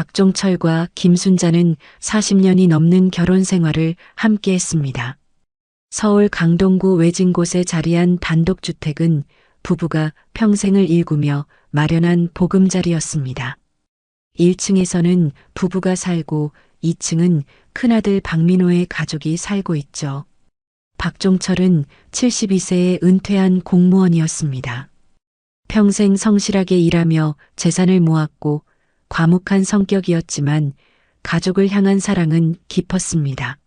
박종철과 김순자는 40년이 넘는 결혼 생활을 함께 했습니다. 서울 강동구 외진 곳에 자리한 단독주택은 부부가 평생을 일구며 마련한 보금자리였습니다. 1층에서는 부부가 살고 2층은 큰아들 박민호의 가족이 살고 있죠. 박종철은 72세에 은퇴한 공무원이었습니다. 평생 성실하게 일하며 재산을 모았고 과묵한 성격이었지만 가족을 향한 사랑은 깊었습니다.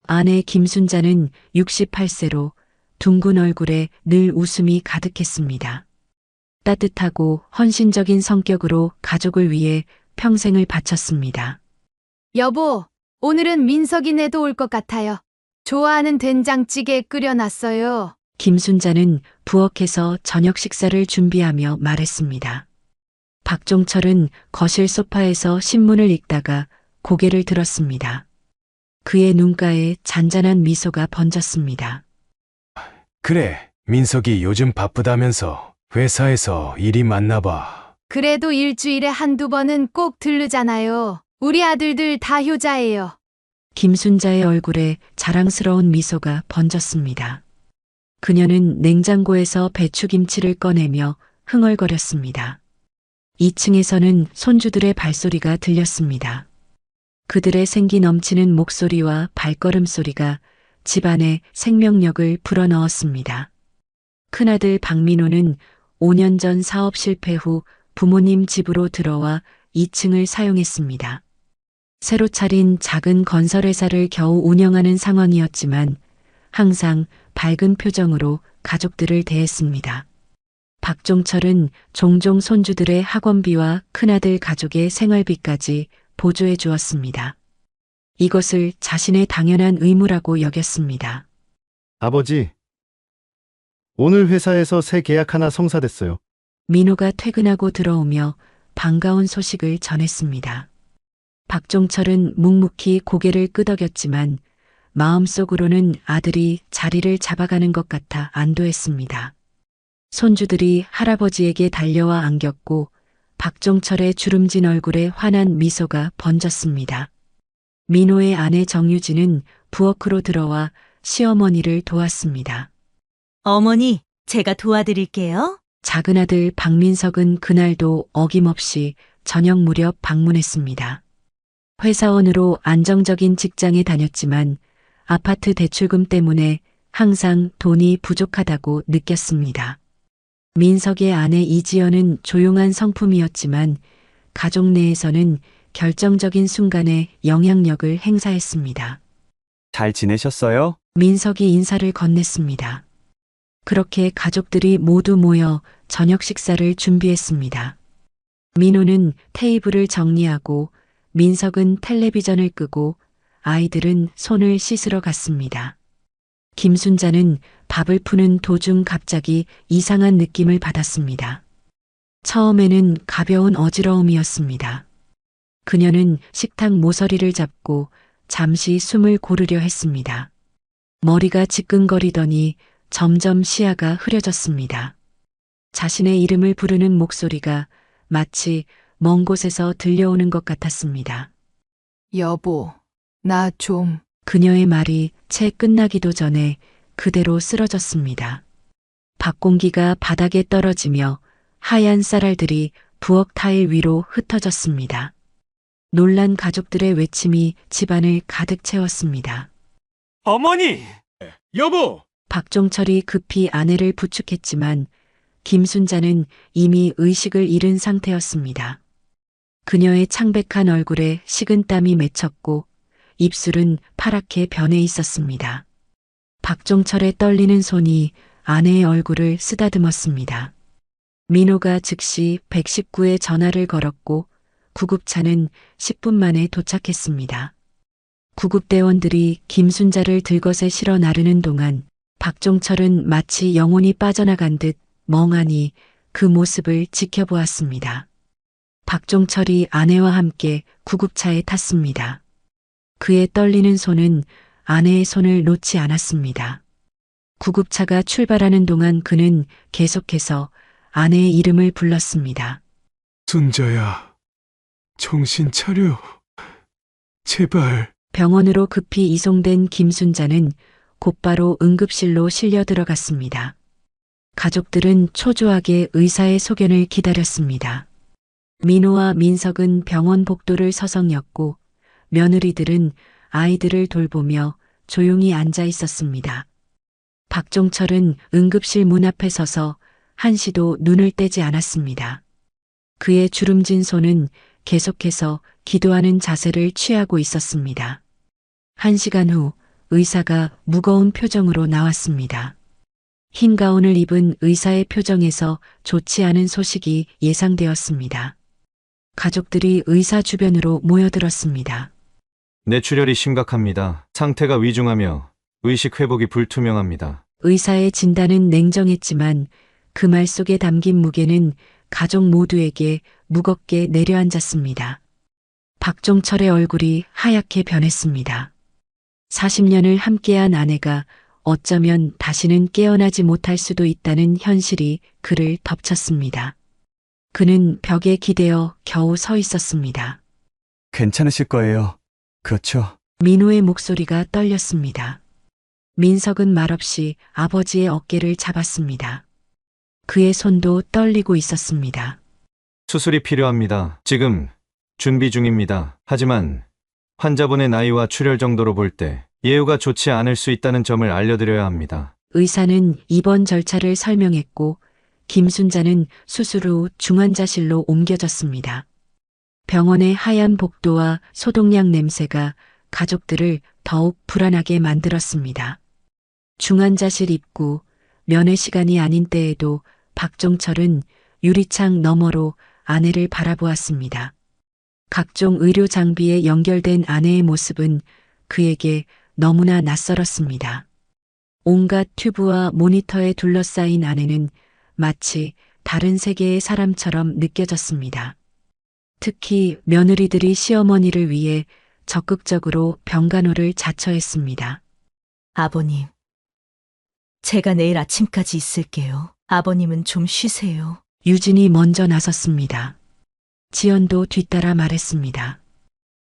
아내 김순자는 68세로 둥근 얼굴에 늘 웃음이 가득했습니다. 따뜻하고 헌신적인 성격으로 가족을 위해 평생을 바쳤습니다. 여보, 오늘은 민석이네도 올 것 같아요. 좋아하는 된장찌개 끓여놨어요. 김순자는 부엌에서 저녁 식사를 준비하며 말했습니다. 박종철은 거실 소파에서 신문을 읽다가 고개를 들었습니다. 그의 눈가에 잔잔한 미소가 번졌습니다. 그래, 민석이 요즘 바쁘다면서 회사에서 일이 많나 봐. 그래도 일주일에 한두 번은 꼭 들르잖아요. 우리 아들들 다 효자예요. 김순자의 얼굴에 자랑스러운 미소가 번졌습니다. 그녀는 냉장고에서 배추김치를 꺼내며 흥얼거렸습니다. 2층에서는 손주들의 발소리가 들렸습니다. 그들의 생기 넘치는 목소리와 발걸음 소리가 집안에 생명력을 불어넣었습니다. 큰아들 박민호는 5년 전 사업 실패 후 부모님 집으로 들어와 2층을 사용했습니다. 새로 차린 작은 건설회사를 겨우 운영하는 상황이었지만 항상 밝은 표정으로 가족들을 대했습니다. 박종철은 종종 손주들의 학원비와 큰아들 가족의 생활비까지 보조해 주었습니다. 이것을 자신의 당연한 의무라고 여겼습니다. 아버지, 오늘 회사에서 새 계약 하나 성사됐어요. 민호가 퇴근하고 들어오며 반가운 소식을 전했습니다. 박종철은 묵묵히 고개를 끄덕였지만 마음속으로는 아들이 자리를 잡아가는 것 같아 안도했습니다. 손주들이 할아버지에게 달려와 안겼고 박종철의 주름진 얼굴에 환한 미소가 번졌습니다. 민호의 아내 정유진은 부엌으로 들어와 시어머니를 도왔습니다. 어머니, 제가 도와드릴게요. 작은 아들 박민석은 그날도 어김없이 저녁 무렵 방문했습니다. 회사원으로 안정적인 직장에 다녔지만 아파트 대출금 때문에 항상 돈이 부족하다고 느꼈습니다. 민석의 아내 이지연은 조용한 성품이었지만 가족 내에서는 결정적인 순간에 영향력을 행사했습니다. 잘 지내셨어요? 민석이 인사를 건넸습니다. 그렇게 가족들이 모두 모여 저녁 식사를 준비했습니다. 민호는 테이블을 정리하고 민석은 텔레비전을 끄고 아이들은 손을 씻으러 갔습니다. 김순자는 밥을 푸는 도중 갑자기 이상한 느낌을 받았습니다. 처음에는 가벼운 어지러움이었습니다. 그녀는 식탁 모서리를 잡고 잠시 숨을 고르려 했습니다. 머리가 지끈거리더니 점점 시야가 흐려졌습니다. 자신의 이름을 부르는 목소리가 마치 먼 곳에서 들려오는 것 같았습니다. 여보, 나 좀. 그녀의 말이 채 끝나기도 전에 그대로 쓰러졌습니다. 밥공기가 바닥에 떨어지며 하얀 쌀알들이 부엌 타일 위로 흩어졌습니다. 놀란 가족들의 외침이 집안을 가득 채웠습니다. 어머니! 여보! 박종철이 급히 아내를 부축했지만 김순자는 이미 의식을 잃은 상태였습니다. 그녀의 창백한 얼굴에 식은땀이 맺혔고 입술은 파랗게 변해 있었습니다. 박종철의 떨리는 손이 아내의 얼굴을 쓰다듬었습니다. 민호가 즉시 119에 전화를 걸었고 구급차는 10분 만에 도착했습니다. 구급대원들이 김순자를 들것에 실어 나르는 동안 박종철은 마치 영혼이 빠져나간 듯 멍하니 그 모습을 지켜보았습니다. 박종철이 아내와 함께 구급차에 탔습니다. 그의 떨리는 손은 아내의 손을 놓지 않았습니다. 구급차가 출발하는 동안 그는 계속해서 아내의 이름을 불렀습니다. 순자야, 정신 차려. 제발. 병원으로 급히 이송된 김순자는 곧바로 응급실로 실려 들어갔습니다. 가족들은 초조하게 의사의 소견을 기다렸습니다. 민호와 민석은 병원 복도를 서성였고 며느리들은 아이들을 돌보며 조용히 앉아 있었습니다. 박종철은 응급실 문 앞에 서서 한시도 눈을 떼지 않았습니다. 그의 주름진 손은 계속해서 기도하는 자세를 취하고 있었습니다. 1시간 후 의사가 무거운 표정으로 나왔습니다. 흰 가운을 입은 의사의 표정에서 좋지 않은 소식이 예상되었습니다. 가족들이 의사 주변으로 모여들었습니다. 뇌출혈이 심각합니다. 상태가 위중하며 의식 회복이 불투명합니다. 의사의 진단은 냉정했지만 그 말 속에 담긴 무게는 가족 모두에게 무겁게 내려앉았습니다. 박종철의 얼굴이 하얗게 변했습니다. 40년을 함께한 아내가 어쩌면 다시는 깨어나지 못할 수도 있다는 현실이 그를 덮쳤습니다. 그는 벽에 기대어 겨우 서 있었습니다. 괜찮으실 거예요. 그렇죠? 민호의 목소리가 떨렸습니다. 민석은 말없이 아버지의 어깨를 잡았습니다. 그의 손도 떨리고 있었습니다. 수술이 필요합니다. 지금 준비 중입니다. 하지만 환자분의 나이와 출혈 정도로 볼 때 예후가 좋지 않을 수 있다는 점을 알려드려야 합니다. 의사는 입원 절차를 설명했고 김순자는 수술 후 중환자실로 옮겨졌습니다. 병원의 하얀 복도와 소독약 냄새가 가족들을 더욱 불안하게 만들었습니다. 중환자실 입구, 면회 시간이 아닌 때에도 박종철은 유리창 너머로 아내를 바라보았습니다. 각종 의료 장비에 연결된 아내의 모습은 그에게 너무나 낯설었습니다. 온갖 튜브와 모니터에 둘러싸인 아내는 마치 다른 세계의 사람처럼 느껴졌습니다. 특히 며느리들이 시어머니를 위해 적극적으로 병간호를 자처했습니다. 아버님, 제가 내일 아침까지 있을게요. 아버님은 좀 쉬세요. 유진이 먼저 나섰습니다. 지연도 뒤따라 말했습니다.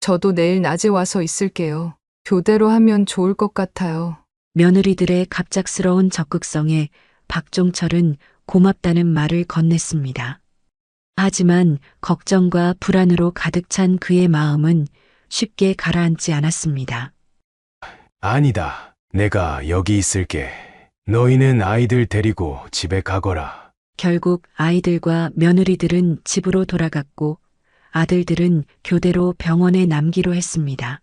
저도 내일 낮에 와서 있을게요. 교대로 하면 좋을 것 같아요. 며느리들의 갑작스러운 적극성에 박종철은 고맙다는 말을 건넸습니다. 하지만 걱정과 불안으로 가득 찬 그의 마음은 쉽게 가라앉지 않았습니다. 아니다. 내가 여기 있을게. 너희는 아이들 데리고 집에 가거라. 결국 아이들과 며느리들은 집으로 돌아갔고 아들들은 교대로 병원에 남기로 했습니다.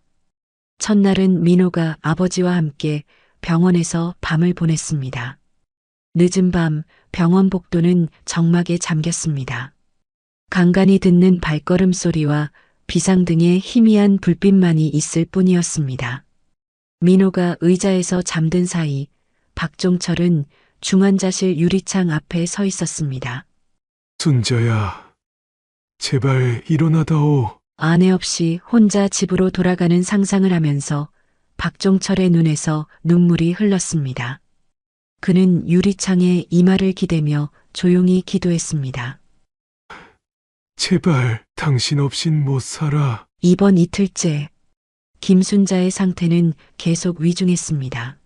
첫날은 민호가 아버지와 함께 병원에서 밤을 보냈습니다. 늦은 밤 병원 복도는 적막에 잠겼습니다. 간간히 듣는 발걸음 소리와 비상등의 희미한 불빛만이 있을 뿐이었습니다. 민호가 의자에서 잠든 사이 박종철은 중환자실 유리창 앞에 서 있었습니다. 순자야, 제발 일어나다오. 아내 없이 혼자 집으로 돌아가는 상상을 하면서 박종철의 눈에서 눈물이 흘렀습니다. 그는 유리창에 이마를 기대며 조용히 기도했습니다. 제발 당신 없인 못 살아. 이번 이틀째 김순자의 상태는 계속 위중했습니다.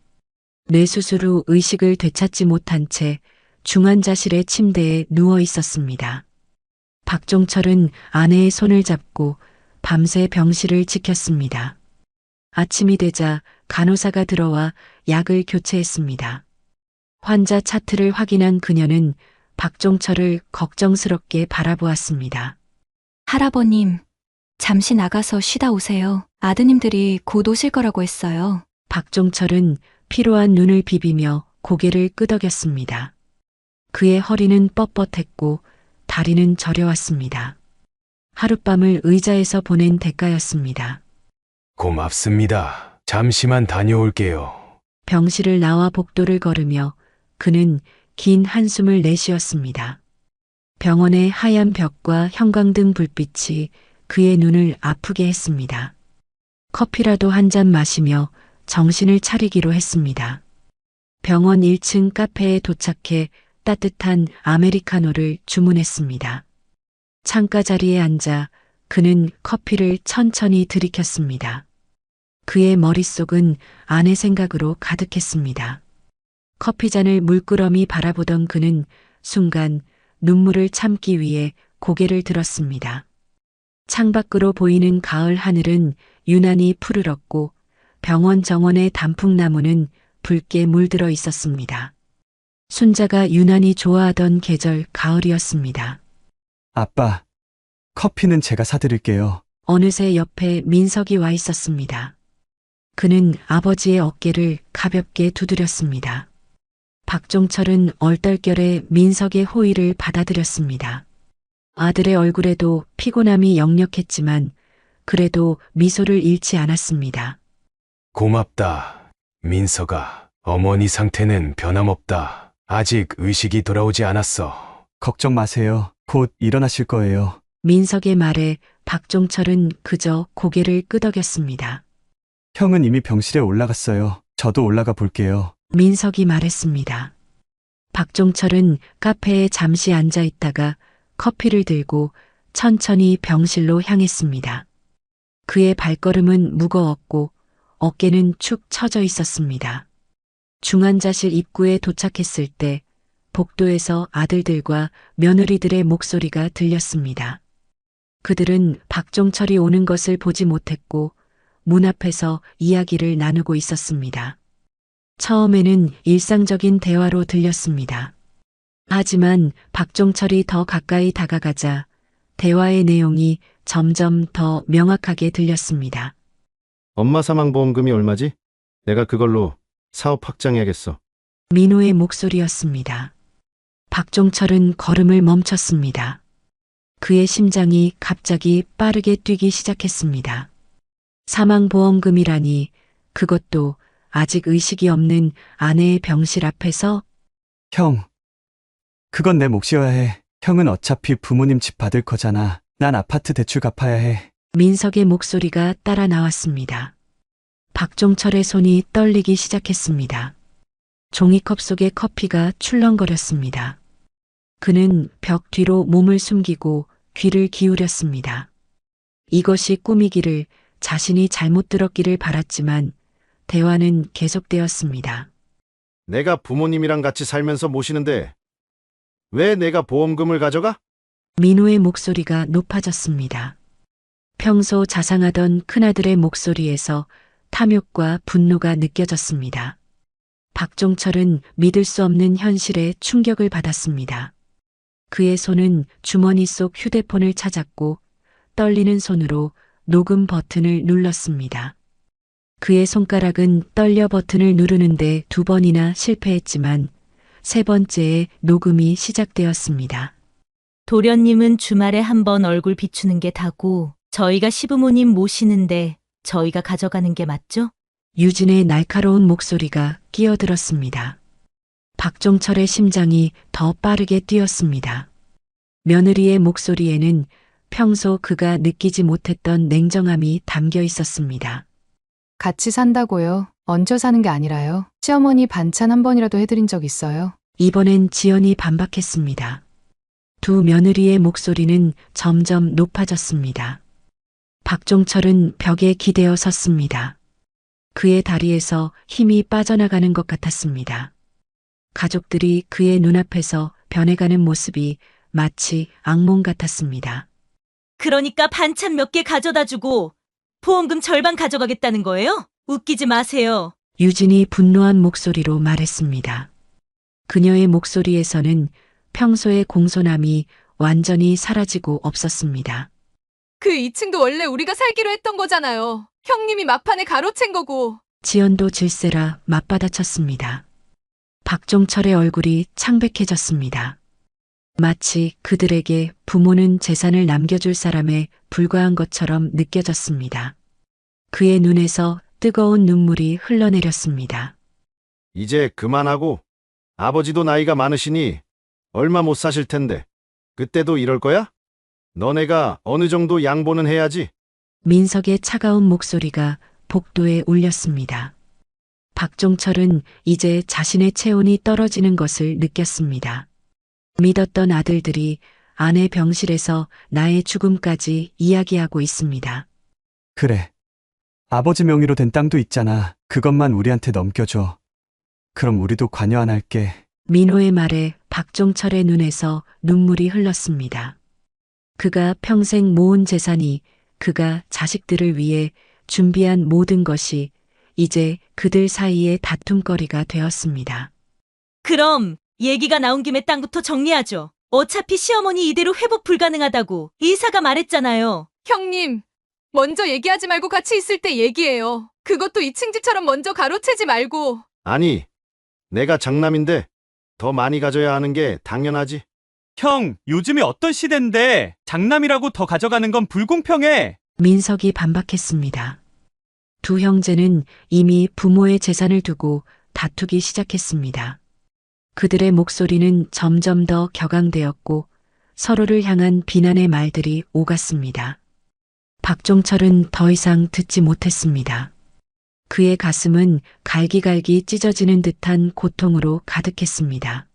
뇌수술 후 의식을 되찾지 못한 채 중환자실의 침대에 누워 있었습니다. 박종철은 아내의 손을 잡고 밤새 병실을 지켰습니다. 아침이 되자 간호사가 들어와 약을 교체했습니다. 환자 차트를 확인한 그녀는 박종철을 걱정스럽게 바라보았습니다. 할아버님, 잠시 나가서 쉬다 오세요. 아드님들이 곧 오실 거라고 했어요. 박종철은 피로한 눈을 비비며 고개를 끄덕였습니다. 그의 허리는 뻣뻣했고 다리는 저려왔습니다. 하룻밤을 의자에서 보낸 대가였습니다. 고맙습니다. 잠시만 다녀올게요. 병실을 나와 복도를 걸으며 그는 긴 한숨을 내쉬었습니다. 병원의 하얀 벽과 형광등 불빛이 그의 눈을 아프게 했습니다. 커피라도 한 잔 마시며 정신을 차리기로 했습니다. 병원 1층 카페에 도착해 따뜻한 아메리카노를 주문했습니다. 창가 자리에 앉아 그는 커피를 천천히 들이켰습니다. 그의 머릿속은 아내 생각으로 가득했습니다. 커피잔을 물끄러미 바라보던 그는 순간 눈물을 참기 위해 고개를 들었습니다. 창밖으로 보이는 가을 하늘은 유난히 푸르렀고 병원 정원의 단풍나무는 붉게 물들어 있었습니다. 순자가 유난히 좋아하던 계절 가을이었습니다. 아빠, 커피는 제가 사드릴게요. 어느새 옆에 민석이 와 있었습니다. 그는 아버지의 어깨를 가볍게 두드렸습니다. 박종철은 얼떨결에 민석의 호의를 받아들였습니다. 아들의 얼굴에도 피곤함이 역력했지만 그래도 미소를 잃지 않았습니다. 고맙다, 민석아. 어머니 상태는 변함없다. 아직 의식이 돌아오지 않았어. 걱정 마세요. 곧 일어나실 거예요. 민석의 말에 박종철은 그저 고개를 끄덕였습니다. 형은 이미 병실에 올라갔어요. 저도 올라가 볼게요. 민석이 말했습니다. 박종철은 카페에 잠시 앉아 있다가 커피를 들고 천천히 병실로 향했습니다. 그의 발걸음은 무거웠고 어깨는 축 처져 있었습니다. 중환자실 입구에 도착했을 때 복도에서 아들들과 며느리들의 목소리가 들렸습니다. 그들은 박종철이 오는 것을 보지 못했고 문 앞에서 이야기를 나누고 있었습니다. 처음에는 일상적인 대화로 들렸습니다. 하지만 박종철이 더 가까이 다가가자 대화의 내용이 점점 더 명확하게 들렸습니다. 엄마 사망보험금이 얼마지? 내가 그걸로 사업 확장해야겠어. 민호의 목소리였습니다. 박종철은 걸음을 멈췄습니다. 그의 심장이 갑자기 빠르게 뛰기 시작했습니다. 사망보험금이라니 그것도 아직 의식이 없는 아내의 병실 앞에서 형, 그건 내 몫이어야 해. 형은 어차피 부모님 집 받을 거잖아. 난 아파트 대출 갚아야 해. 민석의 목소리가 따라 나왔습니다. 박종철의 손이 떨리기 시작했습니다. 종이컵 속의 커피가 출렁거렸습니다. 그는 벽 뒤로 몸을 숨기고 귀를 기울였습니다. 이것이 꿈이기를 자신이 잘못 들었기를 바랐지만 대화는 계속되었습니다. 내가 부모님이랑 같이 살면서 모시는데 왜 내가 보험금을 가져가? 민호의 목소리가 높아졌습니다. 평소 자상하던 큰아들의 목소리에서 탐욕과 분노가 느껴졌습니다. 박종철은 믿을 수 없는 현실에 충격을 받았습니다. 그의 손은 주머니 속 휴대폰을 찾았고 떨리는 손으로 녹음 버튼을 눌렀습니다. 그의 손가락은 떨려 버튼을 누르는데 2번이나 실패했지만 3번째에 녹음이 시작되었습니다. 도련님은 주말에 한 번 얼굴 비추는 게 다고 저희가 시부모님 모시는데 저희가 가져가는 게 맞죠? 유진의 날카로운 목소리가 끼어들었습니다. 박종철의 심장이 더 빠르게 뛰었습니다. 며느리의 목소리에는 평소 그가 느끼지 못했던 냉정함이 담겨 있었습니다. 같이 산다고요? 얹혀 사는 게 아니라요. 시어머니 반찬 한 번이라도 해드린 적 있어요? 이번엔 지연이 반박했습니다. 두 며느리의 목소리는 점점 높아졌습니다. 박종철은 벽에 기대어 섰습니다. 그의 다리에서 힘이 빠져나가는 것 같았습니다. 가족들이 그의 눈앞에서 변해가는 모습이 마치 악몽 같았습니다. 그러니까 반찬 몇 개 가져다 주고 보험금 절반 가져가겠다는 거예요? 웃기지 마세요. 유진이 분노한 목소리로 말했습니다. 그녀의 목소리에서는 평소의 공손함이 완전히 사라지고 없었습니다. 그 2층도 원래 우리가 살기로 했던 거잖아요. 형님이 막판에 가로챈 거고. 지연도 질세라 맞받아쳤습니다. 박종철의 얼굴이 창백해졌습니다. 마치 그들에게 부모는 재산을 남겨줄 사람에 불과한 것처럼 느껴졌습니다. 그의 눈에서 뜨거운 눈물이 흘러내렸습니다. 이제 그만하고 아버지도 나이가 많으시니 얼마 못 사실 텐데 그때도 이럴 거야? 너네가 어느 정도 양보는 해야지. 민석의 차가운 목소리가 복도에 울렸습니다. 박종철은 이제 자신의 체온이 떨어지는 것을 느꼈습니다. 믿었던 아들들이 아내 병실에서 나의 죽음까지 이야기하고 있습니다. 그래. 아버지 명의로 된 땅도 있잖아. 그것만 우리한테 넘겨줘. 그럼 우리도 관여 안 할게. 민호의 말에 박종철의 눈에서 눈물이 흘렀습니다. 그가 평생 모은 재산이, 그가 자식들을 위해 준비한 모든 것이 이제 그들 사이의 다툼거리가 되었습니다. 그럼 얘기가 나온 김에 땅부터 정리하죠. 어차피 시어머니 이대로 회복 불가능하다고 이사가 말했잖아요. 형님, 먼저 얘기하지 말고 같이 있을 때 얘기해요. 그것도 2층 집처럼 먼저 가로채지 말고. 아니, 내가 장남인데 더 많이 가져야 하는 게 당연하지. 형, 요즘이 어떤 시대인데 장남이라고 더 가져가는 건 불공평해. 민석이 반박했습니다. 두 형제는 이미 부모의 재산을 두고 다투기 시작했습니다. 그들의 목소리는 점점 더 격앙되었고 서로를 향한 비난의 말들이 오갔습니다. 박종철은 더 이상 듣지 못했습니다. 그의 가슴은 갈기갈기 찢어지는 듯한 고통으로 가득했습니다.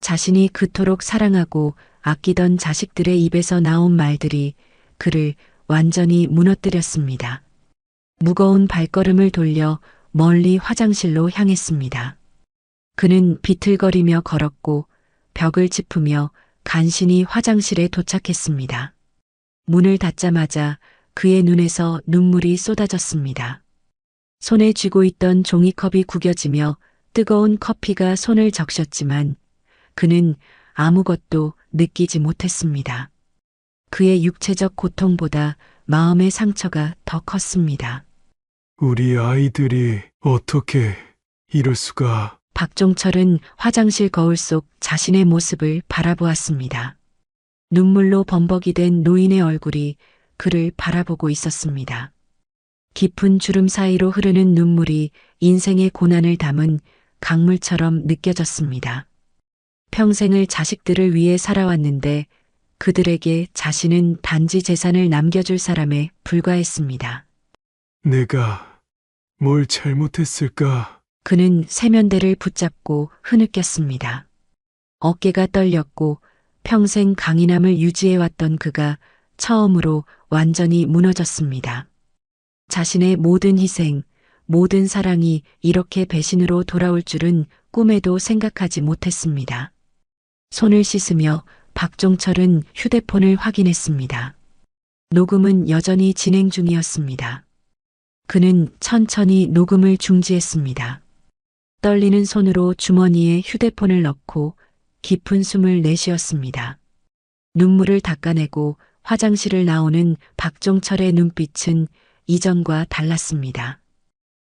자신이 그토록 사랑하고 아끼던 자식들의 입에서 나온 말들이 그를 완전히 무너뜨렸습니다. 무거운 발걸음을 돌려 멀리 화장실로 향했습니다. 그는 비틀거리며 걸었고 벽을 짚으며 간신히 화장실에 도착했습니다. 문을 닫자마자 그의 눈에서 눈물이 쏟아졌습니다. 손에 쥐고 있던 종이컵이 구겨지며 뜨거운 커피가 손을 적셨지만 그는 아무것도 느끼지 못했습니다. 그의 육체적 고통보다 마음의 상처가 더 컸습니다. 우리 아이들이 어떻게 이럴 수가. 박종철은 화장실 거울 속 자신의 모습을 바라보았습니다. 눈물로 범벅이 된 노인의 얼굴이 그를 바라보고 있었습니다. 깊은 주름 사이로 흐르는 눈물이 인생의 고난을 담은 강물처럼 느껴졌습니다. 평생을 자식들을 위해 살아왔는데 그들에게 자신은 단지 재산을 남겨줄 사람에 불과했습니다. 내가 뭘 잘못했을까? 그는 세면대를 붙잡고 흐느꼈습니다. 어깨가 떨렸고 평생 강인함을 유지해왔던 그가 처음으로 완전히 무너졌습니다. 자신의 모든 희생, 모든 사랑이 이렇게 배신으로 돌아올 줄은 꿈에도 생각하지 못했습니다. 손을 씻으며 박종철은 휴대폰을 확인했습니다. 녹음은 여전히 진행 중이었습니다. 그는 천천히 녹음을 중지했습니다. 떨리는 손으로 주머니에 휴대폰을 넣고 깊은 숨을 내쉬었습니다. 눈물을 닦아내고 화장실을 나오는 박종철의 눈빛은 이전과 달랐습니다.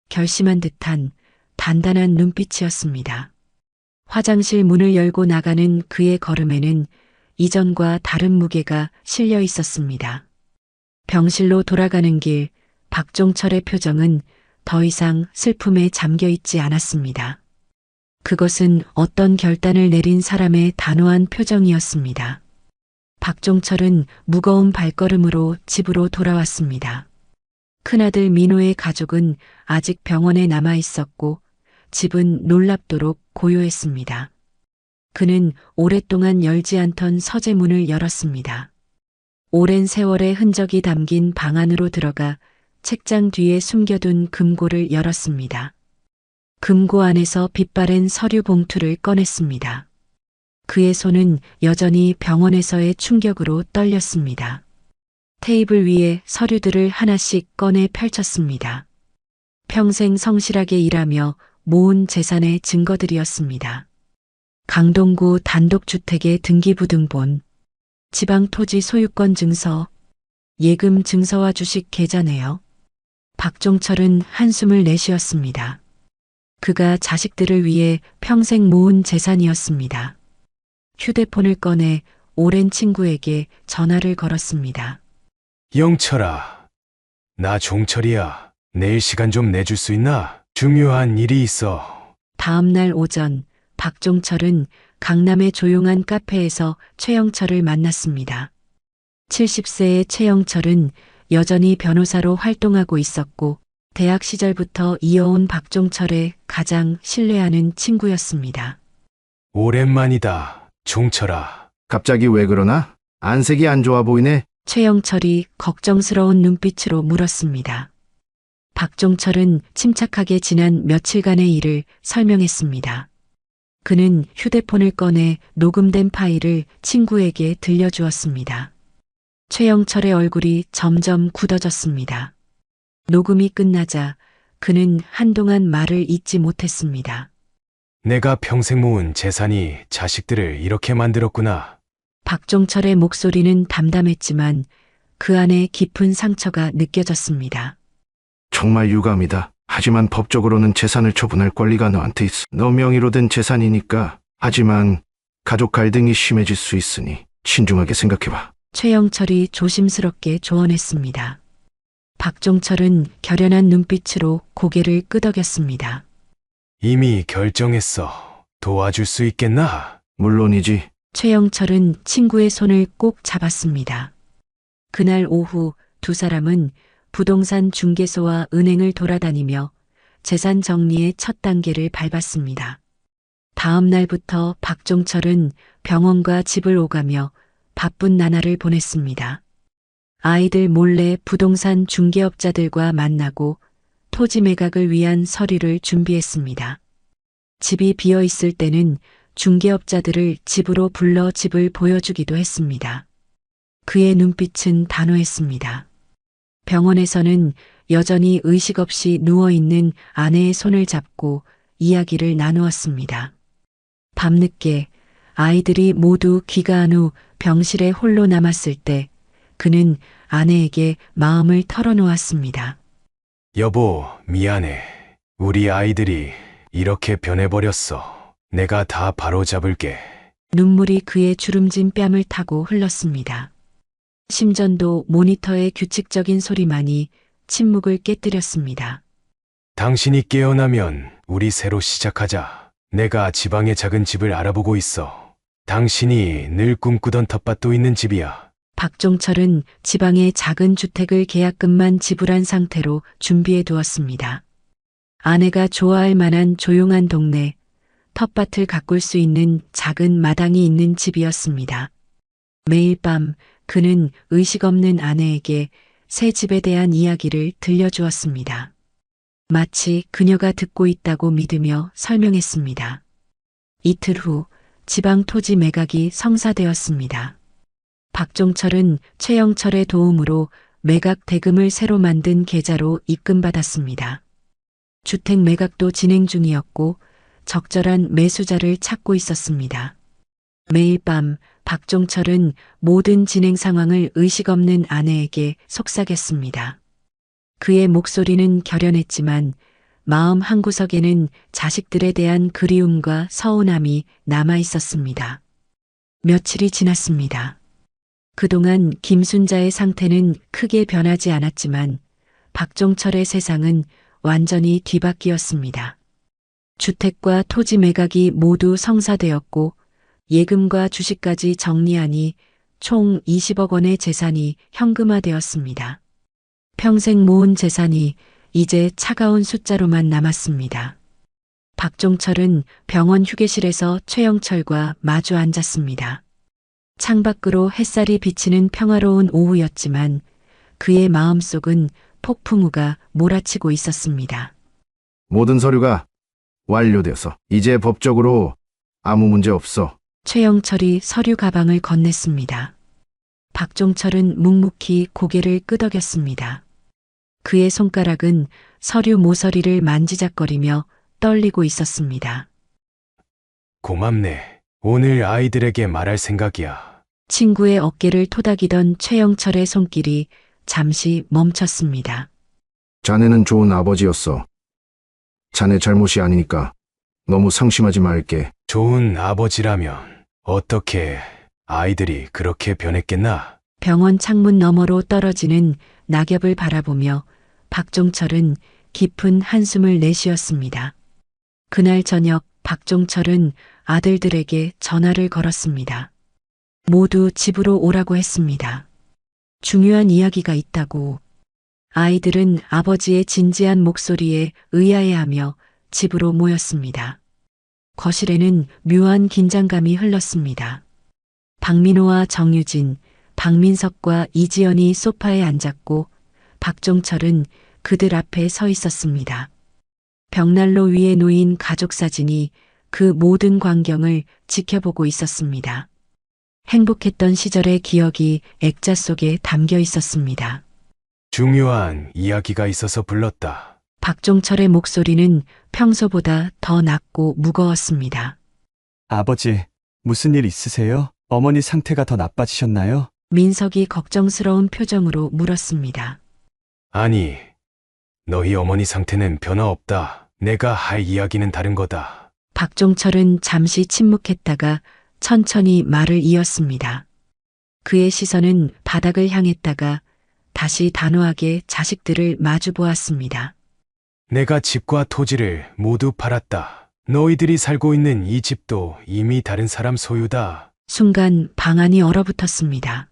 결심한 듯한 단단한 눈빛이었습니다. 화장실 문을 열고 나가는 그의 걸음에는 이전과 다른 무게가 실려 있었습니다. 병실로 돌아가는 길, 박종철의 표정은 더 이상 슬픔에 잠겨 있지 않았습니다. 그것은 어떤 결단을 내린 사람의 단호한 표정이었습니다. 박종철은 무거운 발걸음으로 집으로 돌아왔습니다. 큰아들 민호의 가족은 아직 병원에 남아 있었고 집은 놀랍도록 고요했습니다. 그는 오랫동안 열지 않던 서재문을 열었습니다. 오랜 세월의 흔적이 담긴 방 안으로 들어가 책장 뒤에 숨겨둔 금고를 열었습니다. 금고 안에서 빛바랜 서류 봉투를 꺼냈습니다. 그의 손은 여전히 병원에서의 충격으로 떨렸습니다. 테이블 위에 서류들을 하나씩 꺼내 펼쳤습니다. 평생 성실하게 일하며 모은 재산의 증거들이었습니다. 강동구 단독주택의 등기부등본, 지방토지 소유권 증서, 예금 증서와 주식 계좌 내역. 박종철은 한숨을 내쉬었습니다. 그가 자식들을 위해 평생 모은 재산이었습니다. 휴대폰을 꺼내 오랜 친구에게 전화를 걸었습니다. 영철아, 나 종철이야. 내일 시간 좀 내줄 수 있나? 중요한 일이 있어. 다음 날 오전, 박종철은 강남의 조용한 카페에서 최영철을 만났습니다. 70세의 최영철은 여전히 변호사로 활동하고 있었고 대학 시절부터 이어온 박종철의 가장 신뢰하는 친구였습니다. 오랜만이다, 종철아. 갑자기 왜 그러나? 안색이 안 좋아 보이네. 최영철이 걱정스러운 눈빛으로 물었습니다. 박종철은 침착하게 지난 며칠간의 일을 설명했습니다. 그는 휴대폰을 꺼내 녹음된 파일을 친구에게 들려주었습니다. 최영철의 얼굴이 점점 굳어졌습니다. 녹음이 끝나자 그는 한동안 말을 잇지 못했습니다. 내가 평생 모은 재산이 자식들을 이렇게 만들었구나. 박종철의 목소리는 담담했지만 그 안에 깊은 상처가 느껴졌습니다. 정말 유감이다. 하지만 법적으로는 재산을 처분할 권리가 너한테 있어. 너 명의로 된 재산이니까. 하지만 가족 갈등이 심해질 수 있으니 신중하게 생각해봐. 최영철이 조심스럽게 조언했습니다. 박종철은 결연한 눈빛으로 고개를 끄덕였습니다. 이미 결정했어. 도와줄 수 있겠나? 물론이지. 최영철은 친구의 손을 꼭 잡았습니다. 그날 오후 두 사람은 부동산 중개소와 은행을 돌아다니며 재산 정리의 첫 단계를 밟았습니다. 다음 날부터 박종철은 병원과 집을 오가며 바쁜 나날을 보냈습니다. 아이들 몰래 부동산 중개업자들과 만나고 토지 매각을 위한 서류를 준비했습니다. 집이 비어 있을 때는 중개업자들을 집으로 불러 집을 보여주기도 했습니다. 그의 눈빛은 단호했습니다. 병원에서는 여전히 의식 없이 누워있는 아내의 손을 잡고 이야기를 나누었습니다. 밤늦게 아이들이 모두 귀가한 후 병실에 홀로 남았을 때 그는 아내에게 마음을 털어놓았습니다. 여보, 미안해. 우리 아이들이 이렇게 변해버렸어. 내가 다 바로잡을게. 눈물이 그의 주름진 뺨을 타고 흘렀습니다. 심전도 모니터의 규칙적인 소리만이 침묵을 깨뜨렸습니다. 당신이 깨어나면 우리 새로 시작하자. 내가 지방의 작은 집을 알아보고 있어. 당신이 늘 꿈꾸던 텃밭도 있는 집이야. 박종철은 지방의 작은 주택을 계약금만 지불한 상태로 준비해 두었습니다. 아내가 좋아할 만한 조용한 동네, 텃밭을 가꿀 수 있는 작은 마당이 있는 집이었습니다. 매일 밤 그는 의식 없는 아내에게 새 집에 대한 이야기를 들려주었습니다. 마치 그녀가 듣고 있다고 믿으며 설명했습니다. 이틀 후 지방 토지 매각이 성사되었습니다. 박종철은 최영철의 도움으로 매각 대금을 새로 만든 계좌로 입금받았습니다. 주택 매각도 진행 중이었고 적절한 매수자를 찾고 있었습니다. 매일 밤 박종철은 모든 진행 상황을 의식 없는 아내에게 속삭였습니다. 그의 목소리는 결연했지만 마음 한구석에는 자식들에 대한 그리움과 서운함이 남아 있었습니다. 며칠이 지났습니다. 그동안 김순자의 상태는 크게 변하지 않았지만 박종철의 세상은 완전히 뒤바뀌었습니다. 주택과 토지 매각이 모두 성사되었고 예금과 주식까지 정리하니 총 20억 원의 재산이 현금화되었습니다. 평생 모은 재산이 이제 차가운 숫자로만 남았습니다. 박종철은 병원 휴게실에서 최영철과 마주 앉았습니다. 창밖으로 햇살이 비치는 평화로운 오후였지만 그의 마음속은 폭풍우가 몰아치고 있었습니다. 모든 서류가 완료돼서 이제 법적으로 아무 문제 없어. 최영철이 서류 가방을 건넸습니다. 박종철은 묵묵히 고개를 끄덕였습니다. 그의 손가락은 서류 모서리를 만지작거리며 떨리고 있었습니다. 고맙네. 오늘 아이들에게 말할 생각이야. 친구의 어깨를 토닥이던 최영철의 손길이 잠시 멈췄습니다. 자네는 좋은 아버지였어. 자네 잘못이 아니니까 너무 상심하지 말게. 좋은 아버지라면 어떻게 아이들이 그렇게 변했겠나? 병원 창문 너머로 떨어지는 낙엽을 바라보며 박종철은 깊은 한숨을 내쉬었습니다. 그날 저녁 박종철은 아들들에게 전화를 걸었습니다. 모두 집으로 오라고 했습니다. 중요한 이야기가 있다고. 아이들은 아버지의 진지한 목소리에 의아해하며 집으로 모였습니다. 거실에는 묘한 긴장감이 흘렀습니다. 박민호와 정유진, 박민석과 이지연이 소파에 앉았고 박종철은 그들 앞에 서 있었습니다. 벽난로 위에 놓인 가족 사진이 그 모든 광경을 지켜보고 있었습니다. 행복했던 시절의 기억이 액자 속에 담겨 있었습니다. 중요한 이야기가 있어서 불렀다. 박종철의 목소리는 평소보다 더 낮고 무거웠습니다. 아버지, 무슨 일 있으세요? 어머니 상태가 더 나빠지셨나요? 민석이 걱정스러운 표정으로 물었습니다. 아니, 너희 어머니 상태는 변화 없다. 내가 할 이야기는 다른 거다. 박종철은 잠시 침묵했다가 천천히 말을 이었습니다. 그의 시선은 바닥을 향했다가 다시 단호하게 자식들을 마주 보았습니다. 내가 집과 토지를 모두 팔았다. 너희들이 살고 있는 이 집도 이미 다른 사람 소유다. 순간 방 안이 얼어붙었습니다.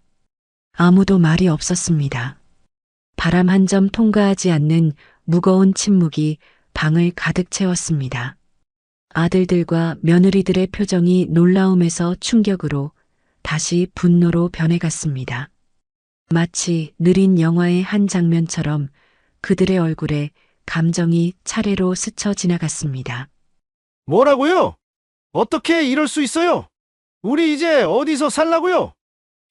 아무도 말이 없었습니다. 바람 한 점 통과하지 않는 무거운 침묵이 방을 가득 채웠습니다. 아들들과 며느리들의 표정이 놀라움에서 충격으로 다시 분노로 변해갔습니다. 마치 느린 영화의 한 장면처럼 그들의 얼굴에 감정이 차례로 스쳐 지나갔습니다. 뭐라고요? 어떻게 이럴 수 있어요? 우리 이제 어디서 살라고요?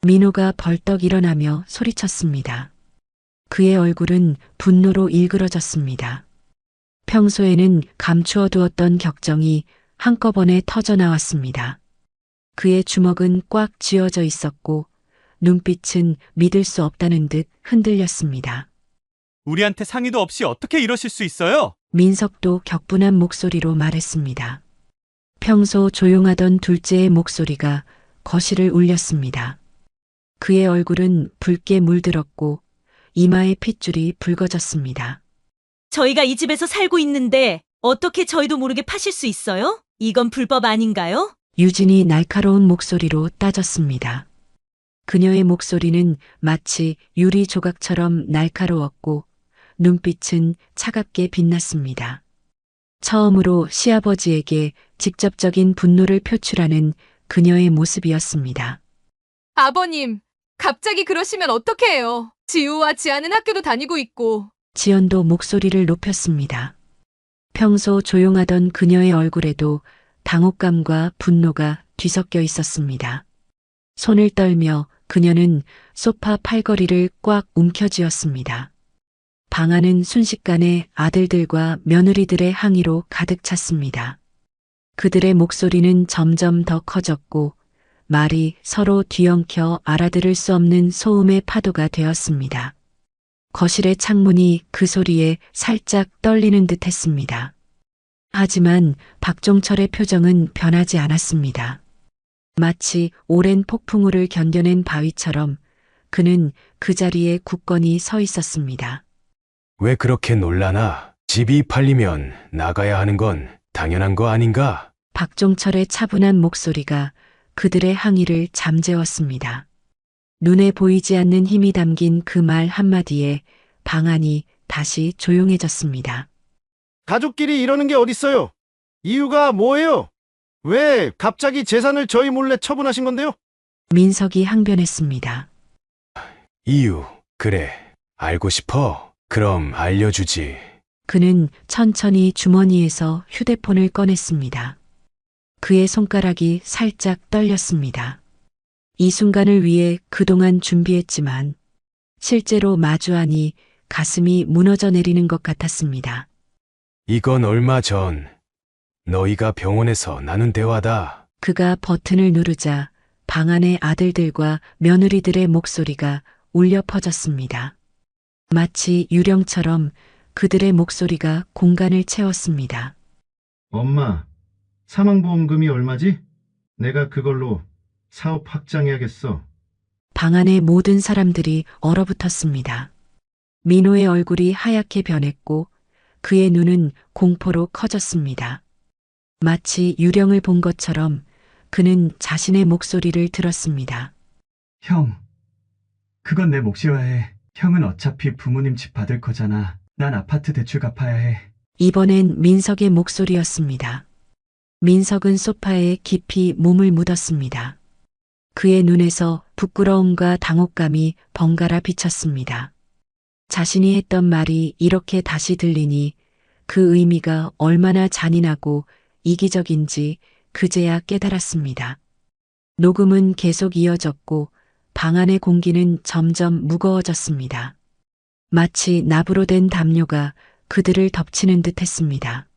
민호가 벌떡 일어나며 소리쳤습니다. 그의 얼굴은 분노로 일그러졌습니다. 평소에는 감추어 두었던 격정이 한꺼번에 터져 나왔습니다. 그의 주먹은 꽉 쥐어져 있었고 눈빛은 믿을 수 없다는 듯 흔들렸습니다. 우리한테 상의도 없이 어떻게 이러실 수 있어요? 민석도 격분한 목소리로 말했습니다. 평소 조용하던 둘째의 목소리가 거실을 울렸습니다. 그의 얼굴은 붉게 물들었고 이마의 핏줄이 붉어졌습니다. 저희가 이 집에서 살고 있는데 어떻게 저희도 모르게 파실 수 있어요? 이건 불법 아닌가요? 유진이 날카로운 목소리로 따졌습니다. 그녀의 목소리는 마치 유리 조각처럼 날카로웠고 눈빛은 차갑게 빛났습니다. 처음으로 시아버지에게 직접적인 분노를 표출하는 그녀의 모습이었습니다. 아버님, 갑자기 그러시면 어떡해요? 지우와 지아는 학교도 다니고 있고. 지연도 목소리를 높였습니다. 평소 조용하던 그녀의 얼굴에도 당혹감과 분노가 뒤섞여 있었습니다. 손을 떨며 그녀는 소파 팔걸이를 꽉 움켜쥐었습니다. 방 안은 순식간에 아들들과 며느리들의 항의로 가득 찼습니다. 그들의 목소리는 점점 더 커졌고 말이 서로 뒤엉켜 알아들을 수 없는 소음의 파도가 되었습니다. 거실의 창문이 그 소리에 살짝 떨리는 듯 했습니다. 하지만 박종철의 표정은 변하지 않았습니다. 마치 오랜 폭풍우를 견뎌낸 바위처럼 그는 그 자리에 굳건히 서 있었습니다. 왜 그렇게 놀라나? 집이 팔리면 나가야 하는 건 당연한 거 아닌가? 박종철의 차분한 목소리가 그들의 항의를 잠재웠습니다. 눈에 보이지 않는 힘이 담긴 그 말 한마디에 방 안이 다시 조용해졌습니다. 가족끼리 이러는 게 어딨어요? 이유가 뭐예요? 왜 갑자기 재산을 저희 몰래 처분하신 건데요? 민석이 항변했습니다. 이유, 그래. 알고 싶어? 그럼 알려주지. 그는 천천히 주머니에서 휴대폰을 꺼냈습니다. 그의 손가락이 살짝 떨렸습니다. 이 순간을 위해 그동안 준비했지만 실제로 마주하니 가슴이 무너져 내리는 것 같았습니다. 이건 얼마 전 너희가 병원에서 나눈 대화다. 그가 버튼을 누르자 방 안의 아들들과 며느리들의 목소리가 울려 퍼졌습니다. 마치 유령처럼 그들의 목소리가 공간을 채웠습니다. 엄마, 사망보험금이 얼마지? 내가 그걸로 사업 확장해야겠어. 방 안의 모든 사람들이 얼어붙었습니다. 민호의 얼굴이 하얗게 변했고 그의 눈은 공포로 커졌습니다. 마치 유령을 본 것처럼 그는 자신의 목소리를 들었습니다. 형, 그건 내 몫이어야 해. 형은 어차피 부모님 집 받을 거잖아. 난 아파트 대출 갚아야 해. 이번엔 민석의 목소리였습니다. 민석은 소파에 깊이 몸을 묻었습니다. 그의 눈에서 부끄러움과 당혹감이 번갈아 비쳤습니다. 자신이 했던 말이 이렇게 다시 들리니 그 의미가 얼마나 잔인하고 이기적인지 그제야 깨달았습니다. 녹음은 계속 이어졌고 방 안의 공기는 점점 무거워졌습니다. 마치 납으로 된 담요가 그들을 덮치는 듯 했습니다.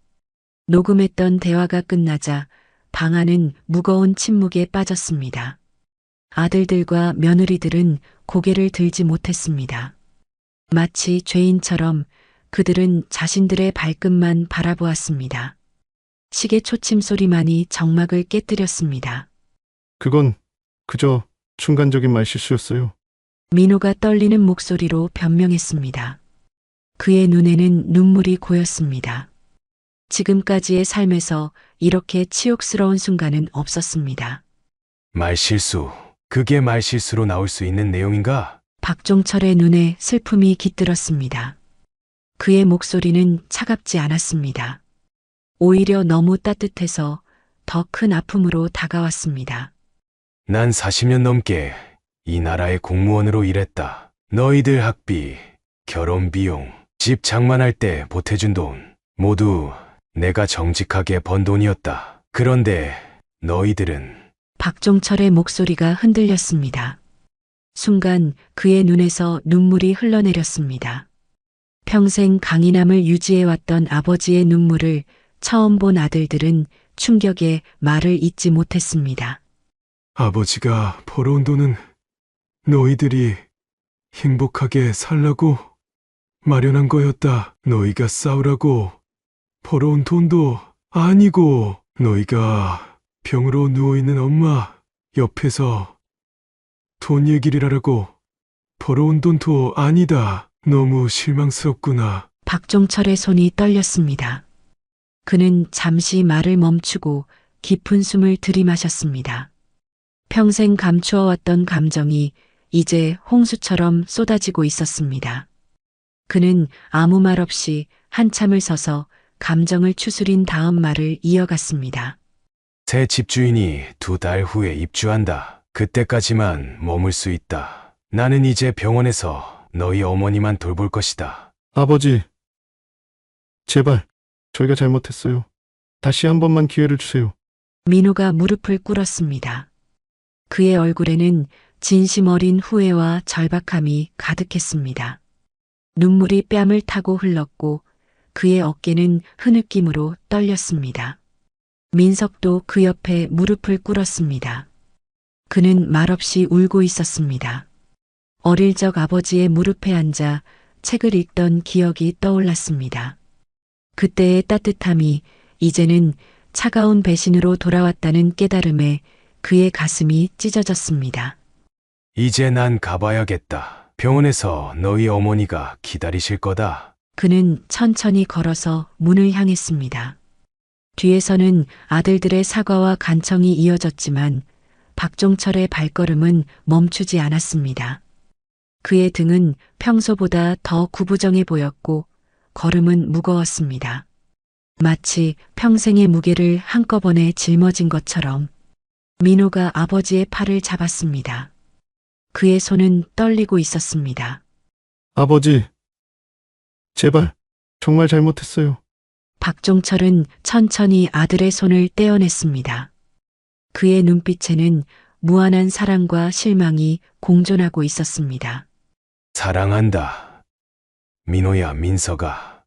녹음했던 대화가 끝나자 방 안은 무거운 침묵에 빠졌습니다. 아들들과 며느리들은 고개를 들지 못했습니다. 마치 죄인처럼 그들은 자신들의 발끝만 바라보았습니다. 시계 초침 소리만이 정막을 깨뜨렸습니다. 그건 그저 순간적인 말실수였어요. 민호가 떨리는 목소리로 변명했습니다. 그의 눈에는 눈물이 고였습니다. 지금까지의 삶에서 이렇게 치욕스러운 순간은 없었습니다. 말실수. 그게 말실수로 나올 수 있는 내용인가? 박종철의 눈에 슬픔이 깃들었습니다. 그의 목소리는 차갑지 않았습니다. 오히려 너무 따뜻해서 더 큰 아픔으로 다가왔습니다. 난 40년 넘게 이 나라의 공무원으로 일했다. 너희들 학비, 결혼 비용, 집 장만할 때 보태준 돈, 모두 내가 정직하게 번 돈이었다. 그런데 너희들은 박종철의 목소리가 흔들렸습니다. 순간 그의 눈에서 눈물이 흘러내렸습니다. 평생 강인함을 유지해왔던 아버지의 눈물을 처음 본 아들들은 충격에 말을 잇지 못했습니다. 아버지가 벌어온 돈은 너희들이 행복하게 살라고 마련한 거였다. 너희가 싸우라고 벌어온 돈도 아니고 너희가 병으로 누워있는 엄마 옆에서 돈 얘기를 하라고 벌어온 돈도 아니다. 너무 실망스럽구나. 박종철의 손이 떨렸습니다. 그는 잠시 말을 멈추고 깊은 숨을 들이마셨습니다. 평생 감추어왔던 감정이 이제 홍수처럼 쏟아지고 있었습니다. 그는 아무 말 없이 한참을 서서 감정을 추스린 다음 말을 이어갔습니다. 새 집주인이 2달 후에 입주한다. 그때까지만 머물 수 있다. 나는 이제 병원에서 너희 어머니만 돌볼 것이다. 아버지, 제발 저희가 잘못했어요. 다시 한 번만 기회를 주세요. 민호가 무릎을 꿇었습니다. 그의 얼굴에는 진심 어린 후회와 절박함이 가득했습니다. 눈물이 뺨을 타고 흘렀고 그의 어깨는 흐느낌으로 떨렸습니다. 민석도 그 옆에 무릎을 꿇었습니다. 그는 말없이 울고 있었습니다. 어릴 적 아버지의 무릎에 앉아 책을 읽던 기억이 떠올랐습니다. 그때의 따뜻함이 이제는 차가운 배신으로 돌아왔다는 깨달음에 그의 가슴이 찢어졌습니다. 이제 난 가봐야겠다. 병원에서 너희 어머니가 기다리실 거다. 그는 천천히 걸어서 문을 향했습니다. 뒤에서는 아들들의 사과와 간청이 이어졌지만 박종철의 발걸음은 멈추지 않았습니다. 그의 등은 평소보다 더 구부정해 보였고 걸음은 무거웠습니다. 마치 평생의 무게를 한꺼번에 짊어진 것처럼. 민호가 아버지의 팔을 잡았습니다. 그의 손은 떨리고 있었습니다. 아버지, 제발 정말 잘못했어요. 박종철은 천천히 아들의 손을 떼어냈습니다. 그의 눈빛에는 무한한 사랑과 실망이 공존하고 있었습니다. 사랑한다. 민호야, 민서가.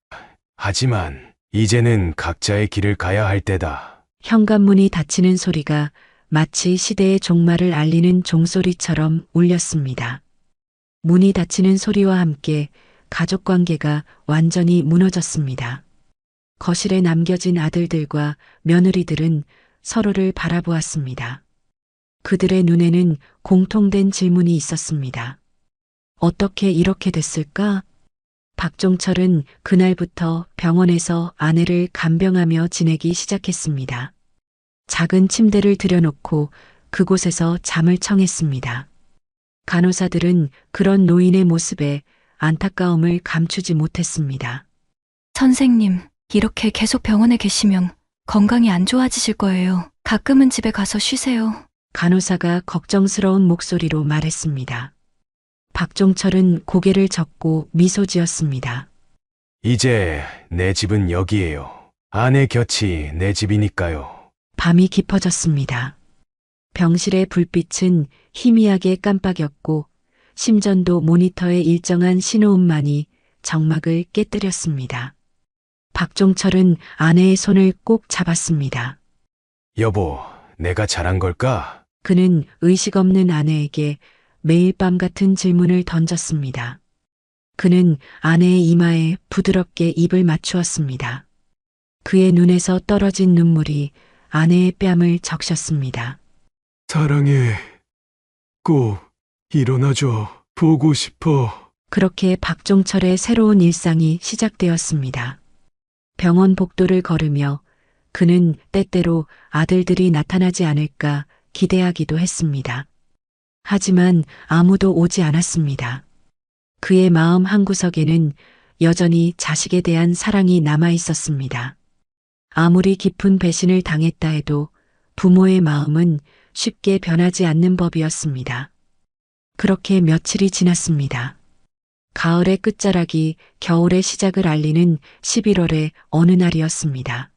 하지만 이제는 각자의 길을 가야 할 때다. 현관문이 닫히는 소리가 마치 시대의 종말을 알리는 종소리처럼 울렸습니다. 문이 닫히는 소리와 함께 가족 관계가 완전히 무너졌습니다. 거실에 남겨진 아들들과 며느리들은 서로를 바라보았습니다. 그들의 눈에는 공통된 질문이 있었습니다. 어떻게 이렇게 됐을까? 박종철은 그날부터 병원에서 아내를 간병하며 지내기 시작했습니다. 작은 침대를 들여놓고 그곳에서 잠을 청했습니다. 간호사들은 그런 노인의 모습에 안타까움을 감추지 못했습니다. 선생님, 이렇게 계속 병원에 계시면 건강이 안 좋아지실 거예요. 가끔은 집에 가서 쉬세요. 간호사가 걱정스러운 목소리로 말했습니다. 박종철은 고개를 젓고 미소 지었습니다. 이제 내 집은 여기예요. 아내 곁이 내 집이니까요. 밤이 깊어졌습니다. 병실의 불빛은 희미하게 깜빡였고 심전도 모니터의 일정한 신호음만이 정막을 깨뜨렸습니다. 박종철은 아내의 손을 꼭 잡았습니다. 여보, 내가 잘한 걸까? 그는 의식 없는 아내에게 매일 밤 같은 질문을 던졌습니다. 그는 아내의 이마에 부드럽게 입을 맞추었습니다. 그의 눈에서 떨어진 눈물이 아내의 뺨을 적셨습니다. 사랑해. 꼭 일어나줘. 보고 싶어. 그렇게 박종철의 새로운 일상이 시작되었습니다. 병원 복도를 걸으며 그는 때때로 아들들이 나타나지 않을까 기대하기도 했습니다. 하지만 아무도 오지 않았습니다. 그의 마음 한구석에는 여전히 자식에 대한 사랑이 남아 있었습니다. 아무리 깊은 배신을 당했다 해도 부모의 마음은 쉽게 변하지 않는 법이었습니다. 그렇게 며칠이 지났습니다. 가을의 끝자락이 겨울의 시작을 알리는 11월의 어느 날이었습니다.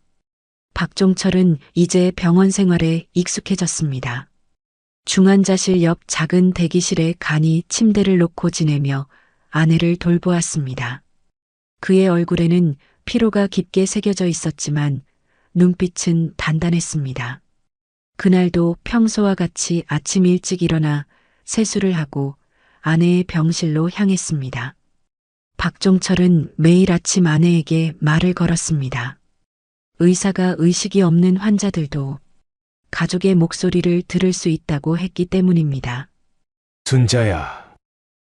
박종철은 이제 병원 생활에 익숙해졌습니다. 중환자실 옆 작은 대기실에 간이 침대를 놓고 지내며 아내를 돌보았습니다. 그의 얼굴에는 피로가 깊게 새겨져 있었지만 눈빛은 단단했습니다. 그날도 평소와 같이 아침 일찍 일어나 세수를 하고 아내의 병실로 향했습니다. 박종철은 매일 아침 아내에게 말을 걸었습니다. 의사가 의식이 없는 환자들도 가족의 목소리를 들을 수 있다고 했기 때문입니다. 순자야,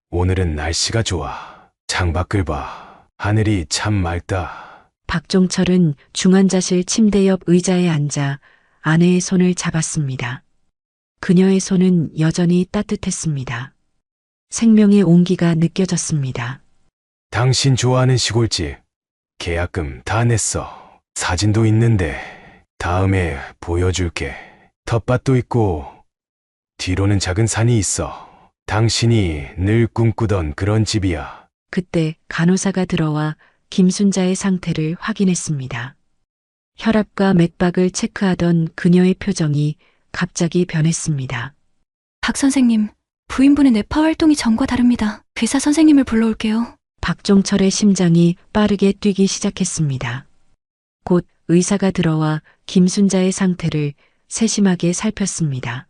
오늘은 날씨가 좋아. 창밖을 봐. 하늘이 참 맑다. 박종철은 중환자실 침대 옆 의자에 앉아 아내의 손을 잡았습니다. 그녀의 손은 여전히 따뜻했습니다. 생명의 온기가 느껴졌습니다. 당신 좋아하는 시골집 계약금 다 냈어. 사진도 있는데 다음에 보여줄게. 텃밭도 있고 뒤로는 작은 산이 있어. 당신이 늘 꿈꾸던 그런 집이야. 그때 간호사가 들어와 김순자의 상태를 확인했습니다. 혈압과 맥박을 체크하던 그녀의 표정이 갑자기 변했습니다. 박 선생님, 부인분의 뇌파 활동이 전과 다릅니다. 의사 선생님을 불러올게요. 박종철의 심장이 빠르게 뛰기 시작했습니다. 곧 의사가 들어와 김순자의 상태를 세심하게 살폈습니다.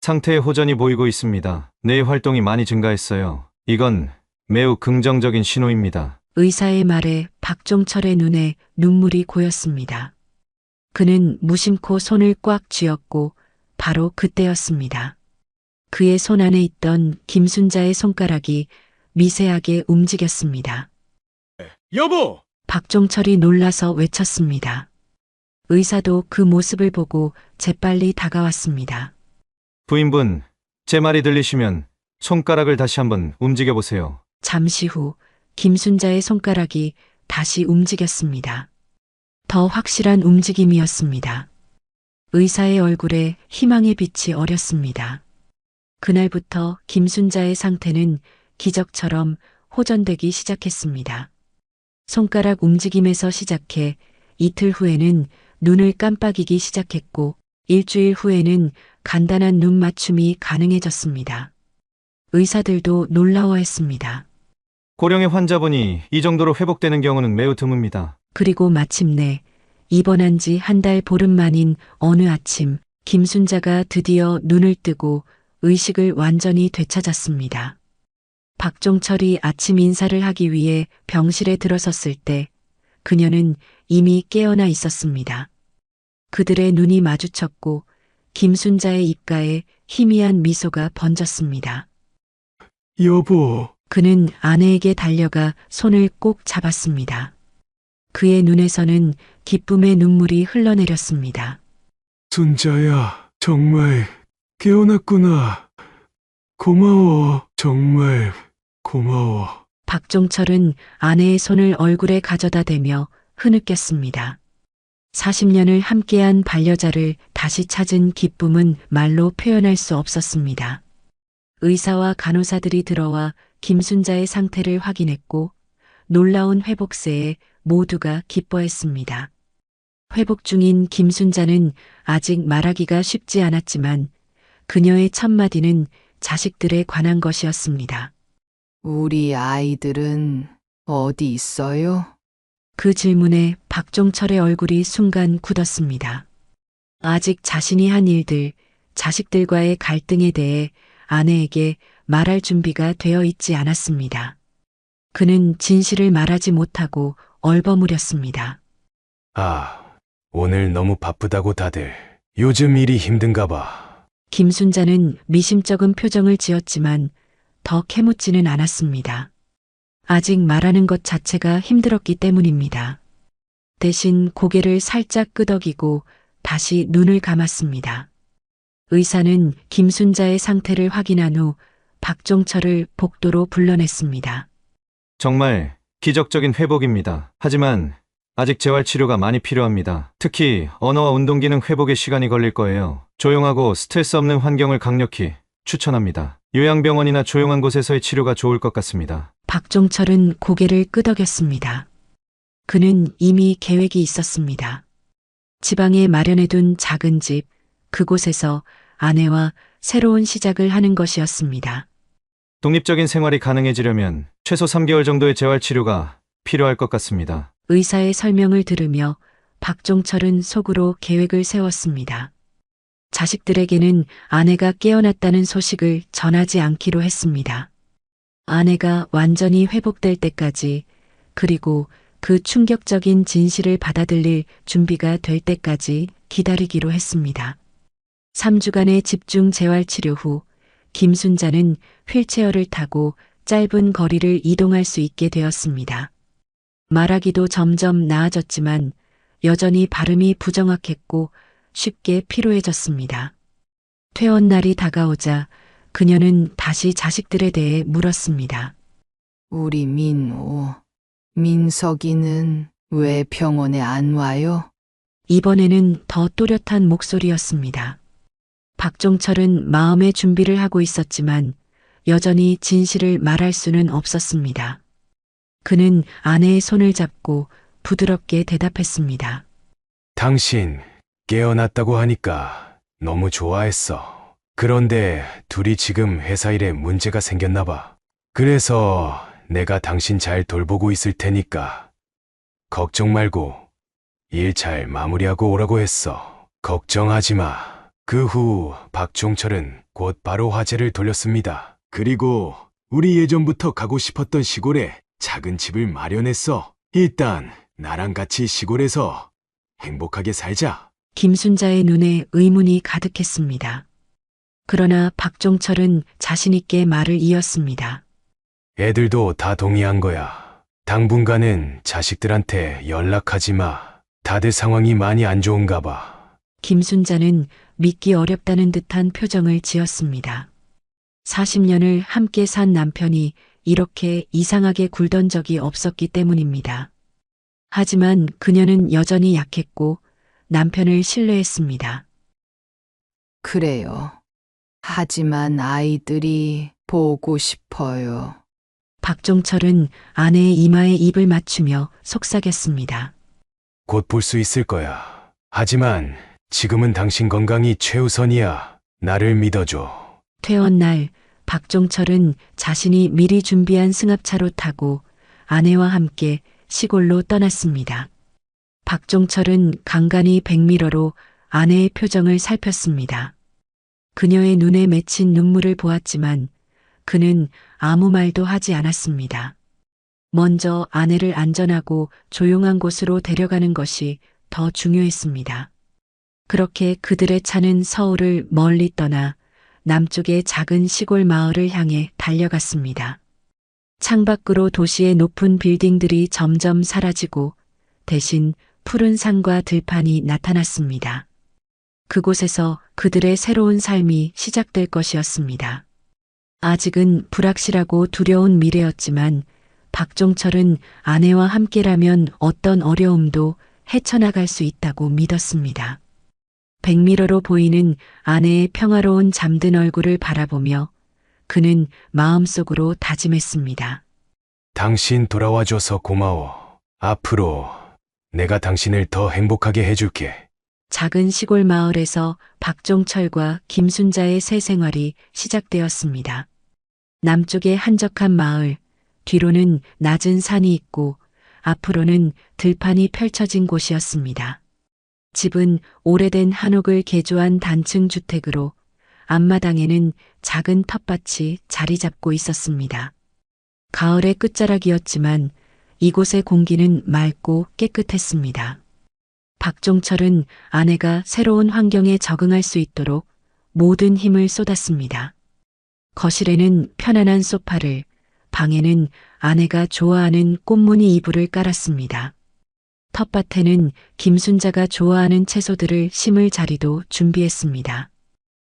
상태에 호전이 보이고 있습니다. 뇌 활동이 많이 증가했어요. 이건 매우 긍정적인 신호입니다. 의사의 말에 박종철의 눈에 눈물이 고였습니다. 그는 무심코 손을 꽉 쥐었고 바로 그때였습니다. 그의 손 안에 있던 김순자의 손가락이 미세하게 움직였습니다. 여보! 박종철이 놀라서 외쳤습니다. 의사도 그 모습을 보고 재빨리 다가왔습니다. 부인분, 제 말이 들리시면 손가락을 다시 한번 움직여 보세요. 잠시 후 김순자의 손가락이 다시 움직였습니다. 더 확실한 움직임이었습니다. 의사의 얼굴에 희망의 빛이 어렸습니다. 그날부터 김순자의 상태는 기적처럼 호전되기 시작했습니다. 손가락 움직임에서 시작해 이틀 후에는 눈을 깜빡이기 시작했고 일주일 후에는 간단한 눈 맞춤이 가능해졌습니다. 의사들도 놀라워했습니다. 고령의 환자분이 이 정도로 회복되는 경우는 매우 드뭅니다. 그리고 마침내 입원한 지 한 달 보름 만인 어느 아침 김순자가 드디어 눈을 뜨고 의식을 완전히 되찾았습니다. 박종철이 아침 인사를 하기 위해 병실에 들어섰을 때 그녀는 이미 깨어나 있었습니다. 그들의 눈이 마주쳤고 김순자의 입가에 희미한 미소가 번졌습니다. 여보, 그는 아내에게 달려가 손을 꼭 잡았습니다. 그의 눈에서는 기쁨의 눈물이 흘러내렸습니다. 순자야, 정말 깨어났구나. 고마워, 정말 고마워. 박종철은 아내의 손을 얼굴에 가져다 대며 흐느꼈습니다. 40년을 함께한 반려자를 다시 찾은 기쁨은 말로 표현할 수 없었습니다. 의사와 간호사들이 들어와 김순자의 상태를 확인했고 놀라운 회복세에 모두가 기뻐했습니다. 회복 중인 김순자는 아직 말하기가 쉽지 않았지만 그녀의 첫마디는 자식들에 관한 것이었습니다. 우리 아이들은 어디 있어요? 그 질문에 박종철의 얼굴이 순간 굳었습니다. 아직 자신이 한 일들, 자식들과의 갈등에 대해 아내에게 말할 준비가 되어 있지 않았습니다. 그는 진실을 말하지 못하고 얼버무렸습니다. 아, 오늘 너무 바쁘다고 다들. 요즘 일이 힘든가 봐. 김순자는 미심쩍은 표정을 지었지만 더 캐묻지는 않았습니다. 아직 말하는 것 자체가 힘들었기 때문입니다. 대신 고개를 살짝 끄덕이고 다시 눈을 감았습니다. 의사는 김순자의 상태를 확인한 후 박종철을 복도로 불러냈습니다. 정말 기적적인 회복입니다. 하지만 아직 재활 치료가 많이 필요합니다. 특히 언어와 운동 기능 회복에 시간이 걸릴 거예요. 조용하고 스트레스 없는 환경을 강력히 추천합니다. 요양병원이나 조용한 곳에서의 치료가 좋을 것 같습니다. 박종철은 고개를 끄덕였습니다. 그는 이미 계획이 있었습니다. 지방에 마련해둔 작은 집, 그곳에서 아내와 새로운 시작을 하는 것이었습니다. 독립적인 생활이 가능해지려면 최소 3개월 정도의 재활 치료가 필요할 것 같습니다. 의사의 설명을 들으며 박종철은 속으로 계획을 세웠습니다. 자식들에게는 아내가 깨어났다는 소식을 전하지 않기로 했습니다. 아내가 완전히 회복될 때까지, 그리고 그 충격적인 진실을 받아들일 준비가 될 때까지 기다리기로 했습니다. 3주간의 집중 재활 치료 후 김순자는 휠체어를 타고 짧은 거리를 이동할 수 있게 되었습니다. 말하기도 점점 나아졌지만 여전히 발음이 부정확했고 쉽게 피로해졌습니다. 퇴원 날이 다가오자 그녀는 다시 자식들에 대해 물었습니다. 우리 민호, 민석이는 왜 병원에 안 와요? 이번에는 더 또렷한 목소리였습니다. 박종철은 마음의 준비를 하고 있었지만 여전히 진실을 말할 수는 없었습니다. 그는 아내의 손을 잡고 부드럽게 대답했습니다. 당신 깨어났다고 하니까 너무 좋아했어. 그런데 둘이 지금 회사 일에 문제가 생겼나 봐. 그래서 내가 당신 잘 돌보고 있을 테니까 걱정 말고 일 잘 마무리하고 오라고 했어. 걱정하지 마. 그 후 박종철은 곧 바로 화제를 돌렸습니다. 그리고 우리 예전부터 가고 싶었던 시골에 작은 집을 마련했어. 일단 나랑 같이 시골에서 행복하게 살자. 김순자의 눈에 의문이 가득했습니다. 그러나 박종철은 자신있게 말을 이었습니다. 애들도 다 동의한 거야. 당분간은 자식들한테 연락하지 마. 다들 상황이 많이 안 좋은가 봐. 김순자는 믿기 어렵다는 듯한 표정을 지었습니다. 40년을 함께 산 남편이 이렇게 이상하게 굴던 적이 없었기 때문입니다. 하지만 그녀는 여전히 약했고 남편을 신뢰했습니다. 그래요. 하지만 아이들이 보고 싶어요. 박종철은 아내의 이마에 입을 맞추며 속삭였습니다. 곧 볼 수 있을 거야. 하지만 지금은 당신 건강이 최우선이야. 나를 믿어줘. 퇴원 날 박종철은 자신이 미리 준비한 승합차로 타고 아내와 함께 시골로 떠났습니다. 박종철은 간간히 백미러로 아내의 표정을 살폈습니다. 그녀의 눈에 맺힌 눈물을 보았지만 그는 아무 말도 하지 않았습니다. 먼저 아내를 안전하고 조용한 곳으로 데려가는 것이 더 중요했습니다. 그렇게 그들의 차는 서울을 멀리 떠나 남쪽의 작은 시골 마을을 향해 달려갔습니다. 창밖으로 도시의 높은 빌딩들이 점점 사라지고 대신 푸른 산과 들판이 나타났습니다. 그곳에서 그들의 새로운 삶이 시작될 것이었습니다. 아직은 불확실하고 두려운 미래였지만 박종철은 아내와 함께라면 어떤 어려움도 헤쳐나갈 수 있다고 믿었습니다. 백미러로 보이는 아내의 평화로운 잠든 얼굴을 바라보며 그는 마음속으로 다짐했습니다. 당신 돌아와줘서 고마워. 앞으로 내가 당신을 더 행복하게 해줄게. 작은 시골 마을에서 박종철과 김순자의 새 생활이 시작되었습니다. 남쪽에 한적한 마을, 뒤로는 낮은 산이 있고 앞으로는 들판이 펼쳐진 곳이었습니다. 집은 오래된 한옥을 개조한 단층 주택으로 앞마당에는 작은 텃밭이 자리 잡고 있었습니다. 가을의 끝자락이었지만 이곳의 공기는 맑고 깨끗했습니다. 박종철은 아내가 새로운 환경에 적응할 수 있도록 모든 힘을 쏟았습니다. 거실에는 편안한 소파를, 방에는 아내가 좋아하는 꽃무늬 이불을 깔았습니다. 텃밭에는 김순자가 좋아하는 채소들을 심을 자리도 준비했습니다.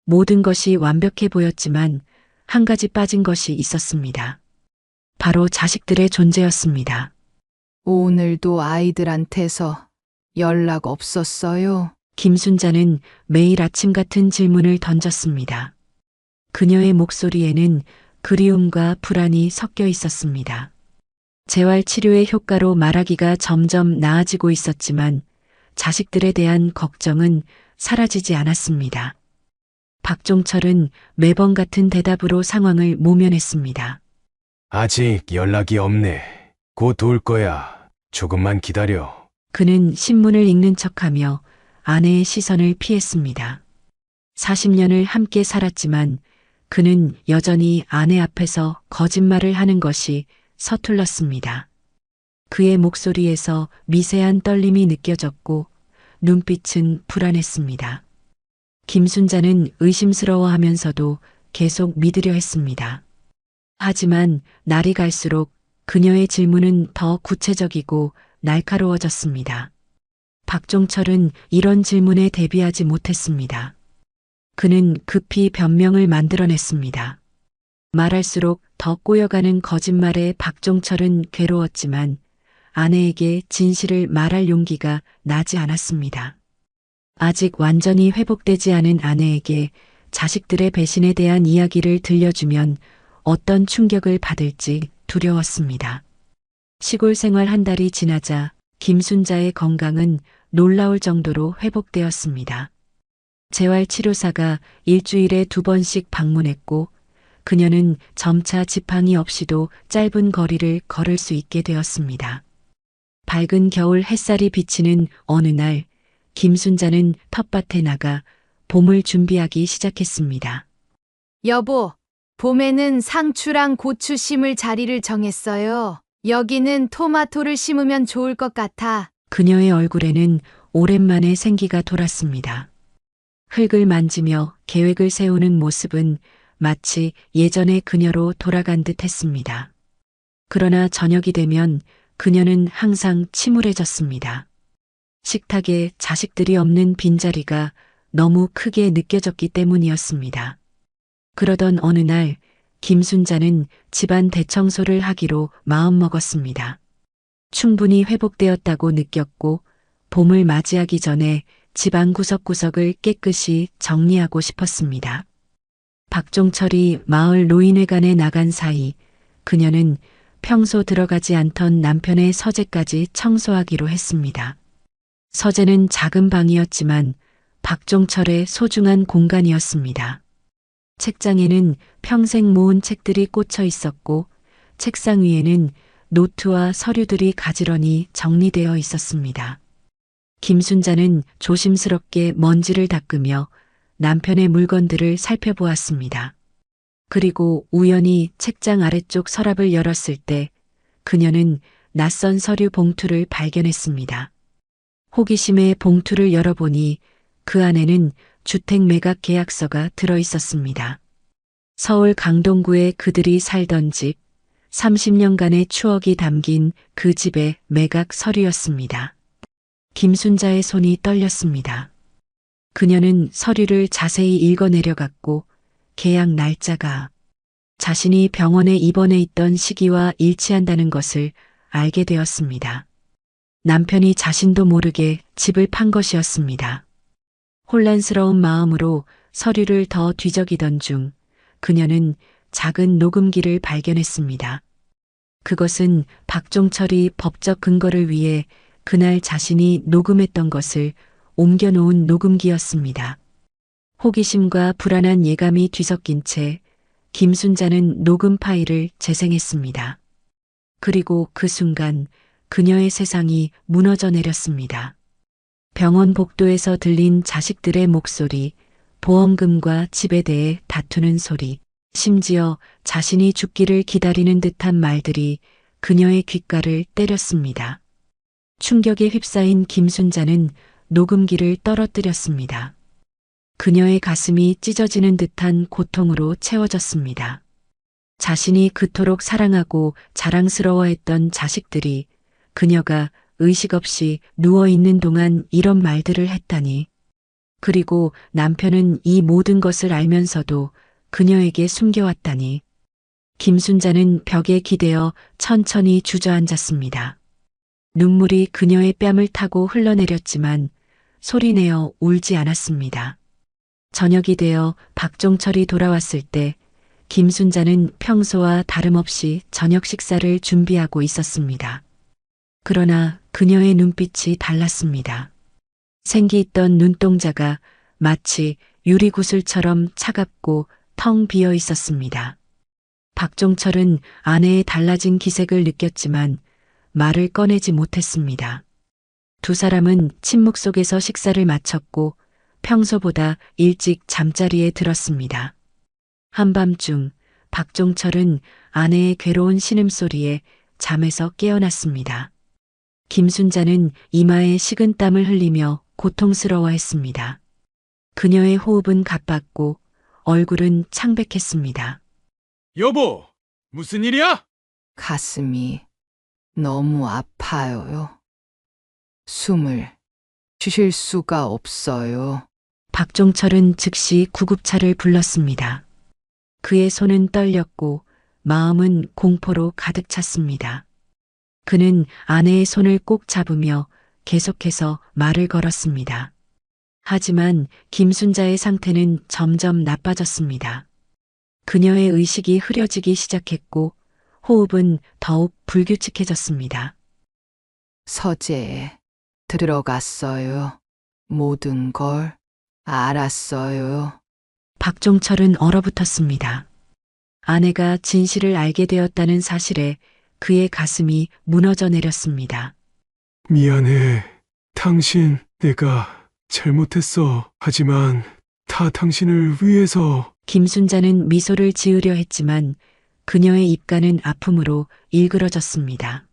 모든 것이 완벽해 보였지만 한 가지 빠진 것이 있었습니다. 바로 자식들의 존재였습니다. 오늘도 아이들한테서 연락 없었어요. 김순자는 매일 아침 같은 질문을 던졌습니다. 그녀의 목소리에는 그리움과 불안이 섞여 있었습니다. 재활 치료의 효과로 말하기가 점점 나아지고 있었지만 자식들에 대한 걱정은 사라지지 않았습니다. 박종철은 매번 같은 대답으로 상황을 모면했습니다. 아직 연락이 없네. 곧 올 거야. 조금만 기다려. 그는 신문을 읽는 척하며 아내의 시선을 피했습니다. 40년을 함께 살았지만 그는 여전히 아내 앞에서 거짓말을 하는 것이 서툴렀습니다. 그의 목소리에서 미세한 떨림이 느껴졌고 눈빛은 불안했습니다. 김순자는 의심스러워하면서도 계속 믿으려 했습니다. 하지만 날이 갈수록 그녀의 질문은 더 구체적이고 날카로워졌습니다. 박종철은 이런 질문에 대비하지 못했습니다. 그는 급히 변명을 만들어냈습니다. 말할수록 더 꼬여가는 거짓말에 박종철은 괴로웠지만 아내에게 진실을 말할 용기가 나지 않았습니다. 아직 완전히 회복되지 않은 아내에게 자식들의 배신에 대한 이야기를 들려주면 어떤 충격을 받을지 두려웠습니다. 시골 생활 한 달이 지나자 김순자의 건강은 놀라울 정도로 회복되었습니다. 재활치료사가 일주일에 2번씩 방문했고 그녀는 점차 지팡이 없이도 짧은 거리를 걸을 수 있게 되었습니다. 밝은 겨울 햇살이 비치는 어느 날 김순자는 텃밭에 나가 봄을 준비하기 시작했습니다. 여보, 봄에는 상추랑 고추 심을 자리를 정했어요. 여기는 토마토를 심으면 좋을 것 같아. 그녀의 얼굴에는 오랜만에 생기가 돌았습니다. 흙을 만지며 계획을 세우는 모습은 마치 예전의 그녀로 돌아간 듯 했습니다. 그러나 저녁이 되면 그녀는 항상 침울해졌습니다. 식탁에 자식들이 없는 빈자리가 너무 크게 느껴졌기 때문이었습니다. 그러던 어느 날 김순자는 집안 대청소를 하기로 마음먹었습니다. 충분히 회복되었다고 느꼈고 봄을 맞이하기 전에 집안 구석구석을 깨끗이 정리하고 싶었습니다. 박종철이 마을 노인회관에 나간 사이 그녀는 평소 들어가지 않던 남편의 서재까지 청소하기로 했습니다. 서재는 작은 방이었지만 박종철의 소중한 공간이었습니다. 책장에는 평생 모은 책들이 꽂혀 있었고 책상 위에는 노트와 서류들이 가지런히 정리되어 있었습니다. 김순자는 조심스럽게 먼지를 닦으며 남편의 물건들을 살펴보았습니다. 그리고 우연히 책장 아래쪽 서랍을 열었을 때 그녀는 낯선 서류 봉투를 발견했습니다. 호기심에 봉투를 열어보니 그 안에는 주택 매각 계약서가 들어 있었습니다. 서울 강동구에 그들이 살던 집, 30년간의 추억이 담긴 그 집의 매각 서류였습니다. 김순자의 손이 떨렸습니다. 그녀는 서류를 자세히 읽어내려갔고 계약 날짜가 자신이 병원에 입원해 있던 시기와 일치한다는 것을 알게 되었습니다. 남편이 자신도 모르게 집을 판 것이었습니다. 혼란스러운 마음으로 서류를 더 뒤적이던 중 그녀는 작은 녹음기를 발견했습니다. 그것은 박종철이 법적 근거를 위해 그날 자신이 녹음했던 것을 옮겨놓은 녹음기였습니다. 호기심과 불안한 예감이 뒤섞인 채 김순자는 녹음 파일을 재생했습니다. 그리고 그 순간 그녀의 세상이 무너져 내렸습니다. 병원 복도에서 들린 자식들의 목소리, 보험금과 집에 대해 다투는 소리, 심지어 자신이 죽기를 기다리는 듯한 말들이 그녀의 귓가를 때렸습니다. 충격에 휩싸인 김순자는 녹음기를 떨어뜨렸습니다. 그녀의 가슴이 찢어지는 듯한 고통으로 채워졌습니다. 자신이 그토록 사랑하고 자랑스러워했던 자식들이 그녀가 의식 없이 누워있는 동안 이런 말들을 했다니. 그리고 남편은 이 모든 것을 알면서도 그녀에게 숨겨왔다니. 김순자는 벽에 기대어 천천히 주저앉았습니다. 눈물이 그녀의 뺨을 타고 흘러내렸지만 소리내어 울지 않았습니다. 저녁이 되어 박종철이 돌아왔을 때 김순자는 평소와 다름없이 저녁 식사를 준비하고 있었습니다. 그러나 그녀의 눈빛이 달랐습니다. 생기 있던 눈동자가 마치 유리구슬처럼 차갑고 텅 비어 있었습니다. 박종철은 아내의 달라진 기색을 느꼈지만 말을 꺼내지 못했습니다. 두 사람은 침묵 속에서 식사를 마쳤고 평소보다 일찍 잠자리에 들었습니다. 한밤중 박종철은 아내의 괴로운 신음소리에 잠에서 깨어났습니다. 김순자는 이마에 식은 땀을 흘리며 고통스러워했습니다. 그녀의 호흡은 가빴고 얼굴은 창백했습니다. 여보, 무슨 일이야? 가슴이 너무 아파요. 숨을 쉬실 수가 없어요. 박종철은 즉시 구급차를 불렀습니다. 그의 손은 떨렸고 마음은 공포로 가득 찼습니다. 그는 아내의 손을 꼭 잡으며 계속해서 말을 걸었습니다. 하지만 김순자의 상태는 점점 나빠졌습니다. 그녀의 의식이 흐려지기 시작했고 호흡은 더욱 불규칙해졌습니다. 서재에 들어갔어요. 모든 걸 알았어요. 박종철은 얼어붙었습니다. 아내가 진실을 알게 되었다는 사실에 그의 가슴이 무너져 내렸습니다. 미안해. 당신, 내가 잘못했어. 하지만 다 당신을 위해서. 김순자는 미소를 지으려 했지만 그녀의 입가는 아픔으로 일그러졌습니다.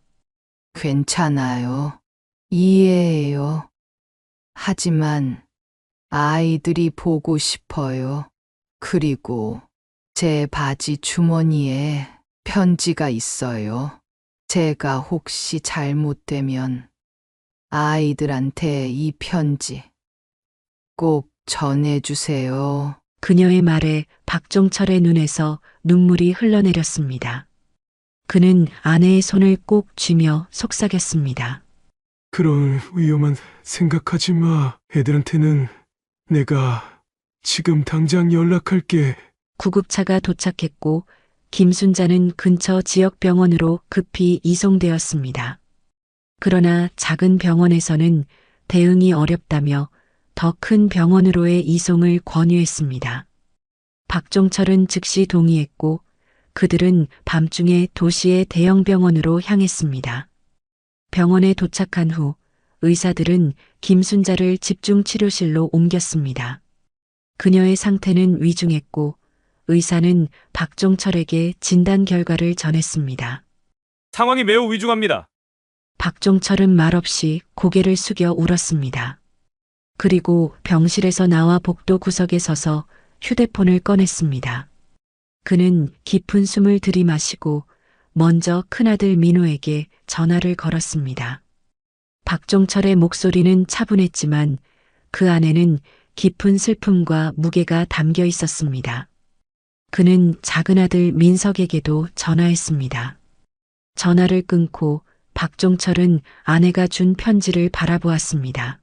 괜찮아요. 이해해요. 하지만 아이들이 보고 싶어요. 그리고 제 바지 주머니에 편지가 있어요. 제가 혹시 잘못되면 아이들한테 이 편지 꼭 전해주세요. 그녀의 말에 박종철의 눈에서 눈물이 흘러내렸습니다. 그는 아내의 손을 꼭 쥐며 속삭였습니다. 그런 위험한 생각하지 마. 애들한테는 내가 지금 당장 연락할게. 구급차가 도착했고 김순자는 근처 지역병원으로 급히 이송되었습니다. 그러나 작은 병원에서는 대응이 어렵다며 더 큰 병원으로의 이송을 권유했습니다. 박종철은 즉시 동의했고 그들은 밤중에 도시의 대형 병원으로 향했습니다. 병원에 도착한 후 의사들은 김순자를 집중치료실로 옮겼습니다. 그녀의 상태는 위중했고 의사는 박종철에게 진단 결과를 전했습니다. 상황이 매우 위중합니다. 박종철은 말없이 고개를 숙여 울었습니다. 그리고 병실에서 나와 복도 구석에 서서 휴대폰을 꺼냈습니다. 그는 깊은 숨을 들이마시고 먼저 큰아들 민호에게 전화를 걸었습니다. 박종철의 목소리는 차분했지만 그 안에는 깊은 슬픔과 무게가 담겨 있었습니다. 그는 작은 아들 민석에게도 전화했습니다. 전화를 끊고 박종철은 아내가 준 편지를 바라보았습니다.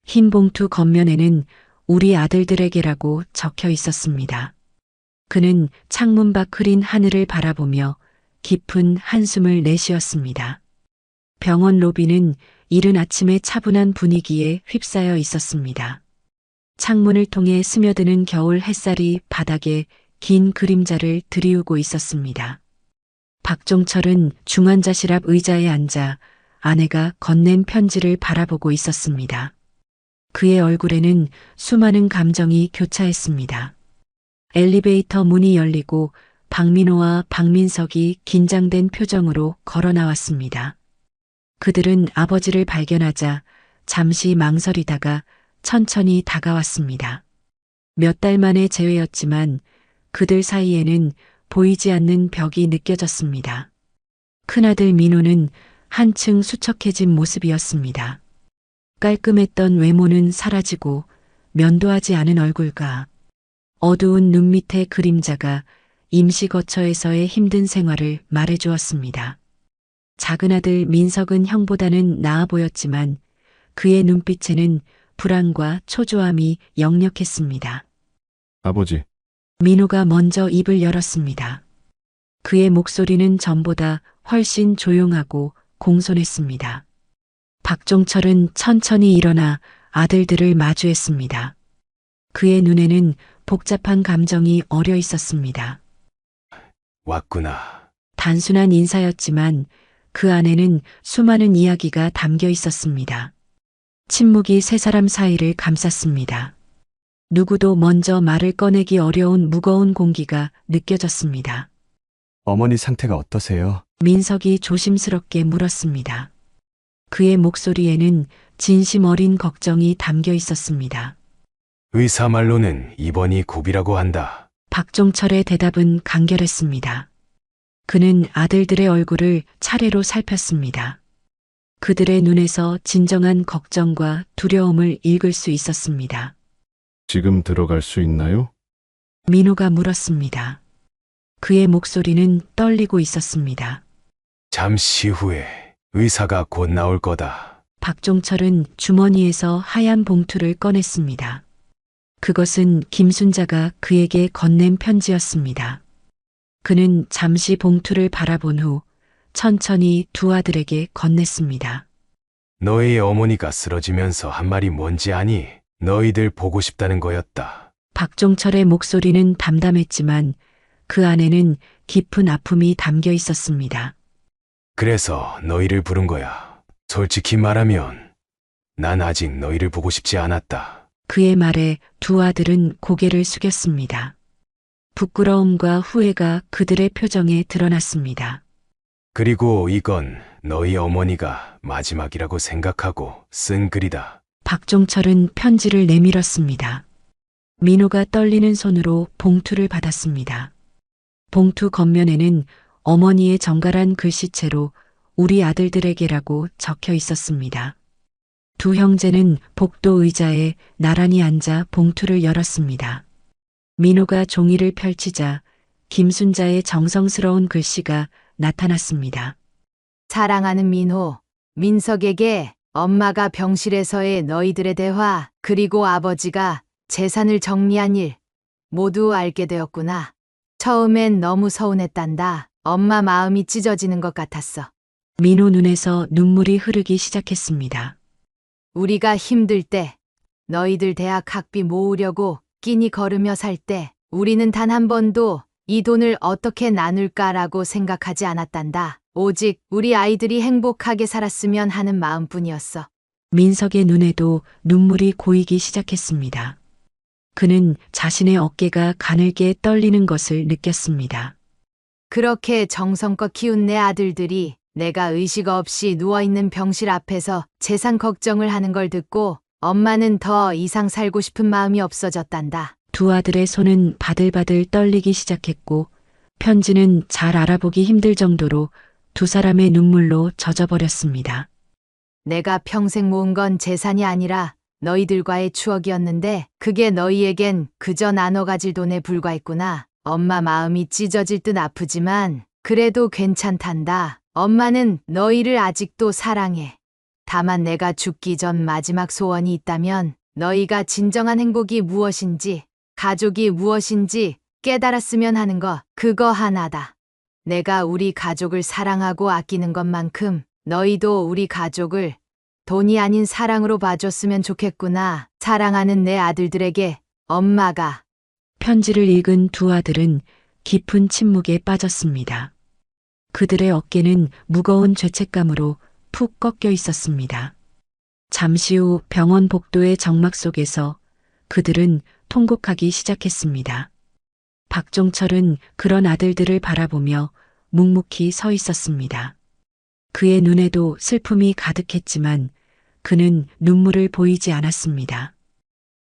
흰 봉투 겉면에는 우리 아들들에게라고 적혀 있었습니다. 그는 창문 밖 흐린 하늘을 바라보며 깊은 한숨을 내쉬었습니다. 병원 로비는 이른 아침의 차분한 분위기에 휩싸여 있었습니다. 창문을 통해 스며드는 겨울 햇살이 바닥에 긴 그림자를 드리우고 있었습니다. 박종철은 중환자실 앞 의자에 앉아 아내가 건넨 편지를 바라보고 있었습니다. 그의 얼굴에는 수많은 감정이 교차했습니다. 엘리베이터 문이 열리고 박민호와 박민석이 긴장된 표정으로 걸어 나왔습니다. 그들은 아버지를 발견하자 잠시 망설이다가 천천히 다가왔습니다. 몇 달 만의 재회였지만 그들 사이에는 보이지 않는 벽이 느껴졌습니다. 큰아들 민호는 한층 수척해진 모습이었습니다. 깔끔했던 외모는 사라지고 면도하지 않은 얼굴과 어두운 눈 밑의 그림자가 임시거처에서의 힘든 생활을 말해주었습니다. 작은 아들 민석은 형보다는 나아 보였지만 그의 눈빛에는 불안과 초조함이 역력했습니다. 아버지, 민호가 먼저 입을 열었습니다. 그의 목소리는 전보다 훨씬 조용하고 공손했습니다. 박종철은 천천히 일어나 아들들을 마주했습니다. 그의 눈에는 복잡한 감정이 어려 있었습니다. 왔구나. 단순한 인사였지만 그 안에는 수많은 이야기가 담겨 있었습니다. 침묵이 세 사람 사이를 감쌌습니다. 누구도 먼저 말을 꺼내기 어려운 무거운 공기가 느껴졌습니다. 어머니 상태가 어떠세요? 민석이 조심스럽게 물었습니다. 그의 목소리에는 진심 어린 걱정이 담겨 있었습니다. 의사 말로는 입원이 고비라고 한다. 박종철의 대답은 간결했습니다. 그는 아들들의 얼굴을 차례로 살폈습니다. 그들의 눈에서 진정한 걱정과 두려움을 읽을 수 있었습니다. 지금 들어갈 수 있나요? 민호가 물었습니다. 그의 목소리는 떨리고 있었습니다. 잠시 후에 의사가 곧 나올 거다. 박종철은 주머니에서 하얀 봉투를 꺼냈습니다. 그것은 김순자가 그에게 건넨 편지였습니다. 그는 잠시 봉투를 바라본 후 천천히 두 아들에게 건넸습니다. 너희 어머니가 쓰러지면서 한 말이 뭔지 아니? 너희들 보고 싶다는 거였다. 박종철의 목소리는 담담했지만 그 안에는 깊은 아픔이 담겨 있었습니다. 그래서 너희를 부른 거야. 솔직히 말하면 난 아직 너희를 보고 싶지 않았다. 그의 말에 두 아들은 고개를 숙였습니다. 부끄러움과 후회가 그들의 표정에 드러났습니다. 그리고 이건 너희 어머니가 마지막이라고 생각하고 쓴 글이다. 박종철은 편지를 내밀었습니다. 민호가 떨리는 손으로 봉투를 받았습니다. 봉투 겉면에는 어머니의 정갈한 글씨체로 우리 아들들에게라고 적혀 있었습니다. 두 형제는 복도 의자에 나란히 앉아 봉투를 열었습니다. 민호가 종이를 펼치자 김순자의 정성스러운 글씨가 나타났습니다. 사랑하는 민호, 민석에게 엄마가 병실에서의 너희들의 대화, 그리고 아버지가 재산을 정리한 일 모두 알게 되었구나. 처음엔 너무 서운했단다. 엄마 마음이 찢어지는 것 같았어. 민호 눈에서 눈물이 흐르기 시작했습니다. 우리가 힘들 때, 너희들 대학 학비 모으려고 끼니 걸으며 살 때, 우리는 단 한 번도 이 돈을 어떻게 나눌까라고 생각하지 않았단다. 오직 우리 아이들이 행복하게 살았으면 하는 마음뿐이었어. 민석의 눈에도 눈물이 고이기 시작했습니다. 그는 자신의 어깨가 가늘게 떨리는 것을 느꼈습니다. 그렇게 정성껏 키운 내 아들들이 내가 의식 없이 누워있는 병실 앞에서 재산 걱정을 하는 걸 듣고 엄마는 더 이상 살고 싶은 마음이 없어졌단다. 두 아들의 손은 바들바들 떨리기 시작했고 편지는 잘 알아보기 힘들 정도로 두 사람의 눈물로 젖어버렸습니다. 내가 평생 모은 건 재산이 아니라 너희들과의 추억이었는데 그게 너희에겐 그저 나눠 가질 돈에 불과했구나. 엄마 마음이 찢어질 듯 아프지만 그래도 괜찮단다. 엄마는 너희를 아직도 사랑해. 다만 내가 죽기 전 마지막 소원이 있다면 너희가 진정한 행복이 무엇인지, 가족이 무엇인지 깨달았으면 하는 거, 그거 하나다. 내가 우리 가족을 사랑하고 아끼는 것만큼 너희도 우리 가족을 돈이 아닌 사랑으로 봐줬으면 좋겠구나. 사랑하는 내 아들들에게 엄마가. 편지를 읽은 두 아들은 깊은 침묵에 빠졌습니다. 그들의 어깨는 무거운 죄책감으로 푹 꺾여 있었습니다. 잠시 후 병원 복도의 정막 속에서 그들은 통곡하기 시작했습니다. 박종철은 그런 아들들을 바라보며 묵묵히 서 있었습니다. 그의 눈에도 슬픔이 가득했지만 그는 눈물을 보이지 않았습니다.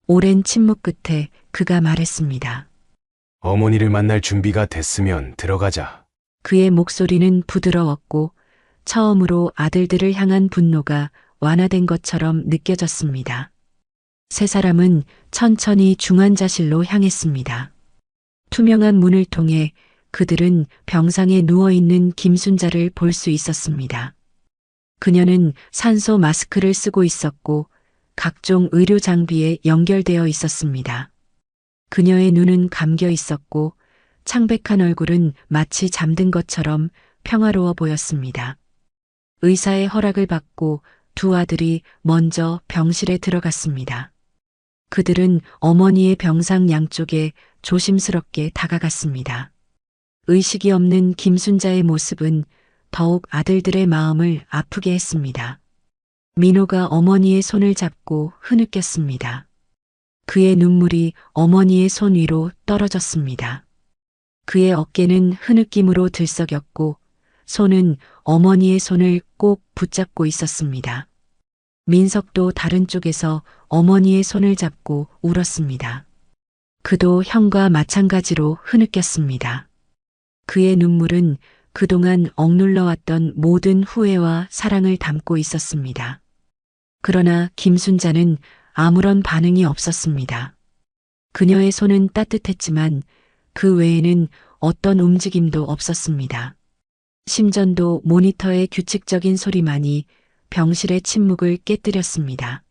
오랜 침묵 끝에 그가 말했습니다. 어머니를 만날 준비가 됐으면 들어가자. 그의 목소리는 부드러웠고 처음으로 아들들을 향한 분노가 완화된 것처럼 느껴졌습니다. 세 사람은 천천히 중환자실로 향했습니다. 투명한 문을 통해 그들은 병상에 누워있는 김순자를 볼 수 있었습니다. 그녀는 산소 마스크를 쓰고 있었고 각종 의료 장비에 연결되어 있었습니다. 그녀의 눈은 감겨 있었고 창백한 얼굴은 마치 잠든 것처럼 평화로워 보였습니다. 의사의 허락을 받고 두 아들이 먼저 병실에 들어갔습니다. 그들은 어머니의 병상 양쪽에 조심스럽게 다가갔습니다. 의식이 없는 김순자의 모습은 더욱 아들들의 마음을 아프게 했습니다. 민호가 어머니의 손을 잡고 흐느꼈습니다. 그의 눈물이 어머니의 손 위로 떨어졌습니다. 그의 어깨는 흐느낌으로 들썩였고 손은 어머니의 손을 꼭 붙잡고 있었습니다. 민석도 다른 쪽에서 어머니의 손을 잡고 울었습니다. 그도 형과 마찬가지로 흐느꼈습니다. 그의 눈물은 그동안 억눌러왔던 모든 후회와 사랑을 담고 있었습니다. 그러나 김순자는 아무런 반응이 없었습니다. 그녀의 손은 따뜻했지만 그 외에는 어떤 움직임도 없었습니다. 심전도 모니터의 규칙적인 소리만이 병실의 침묵을 깨뜨렸습니다.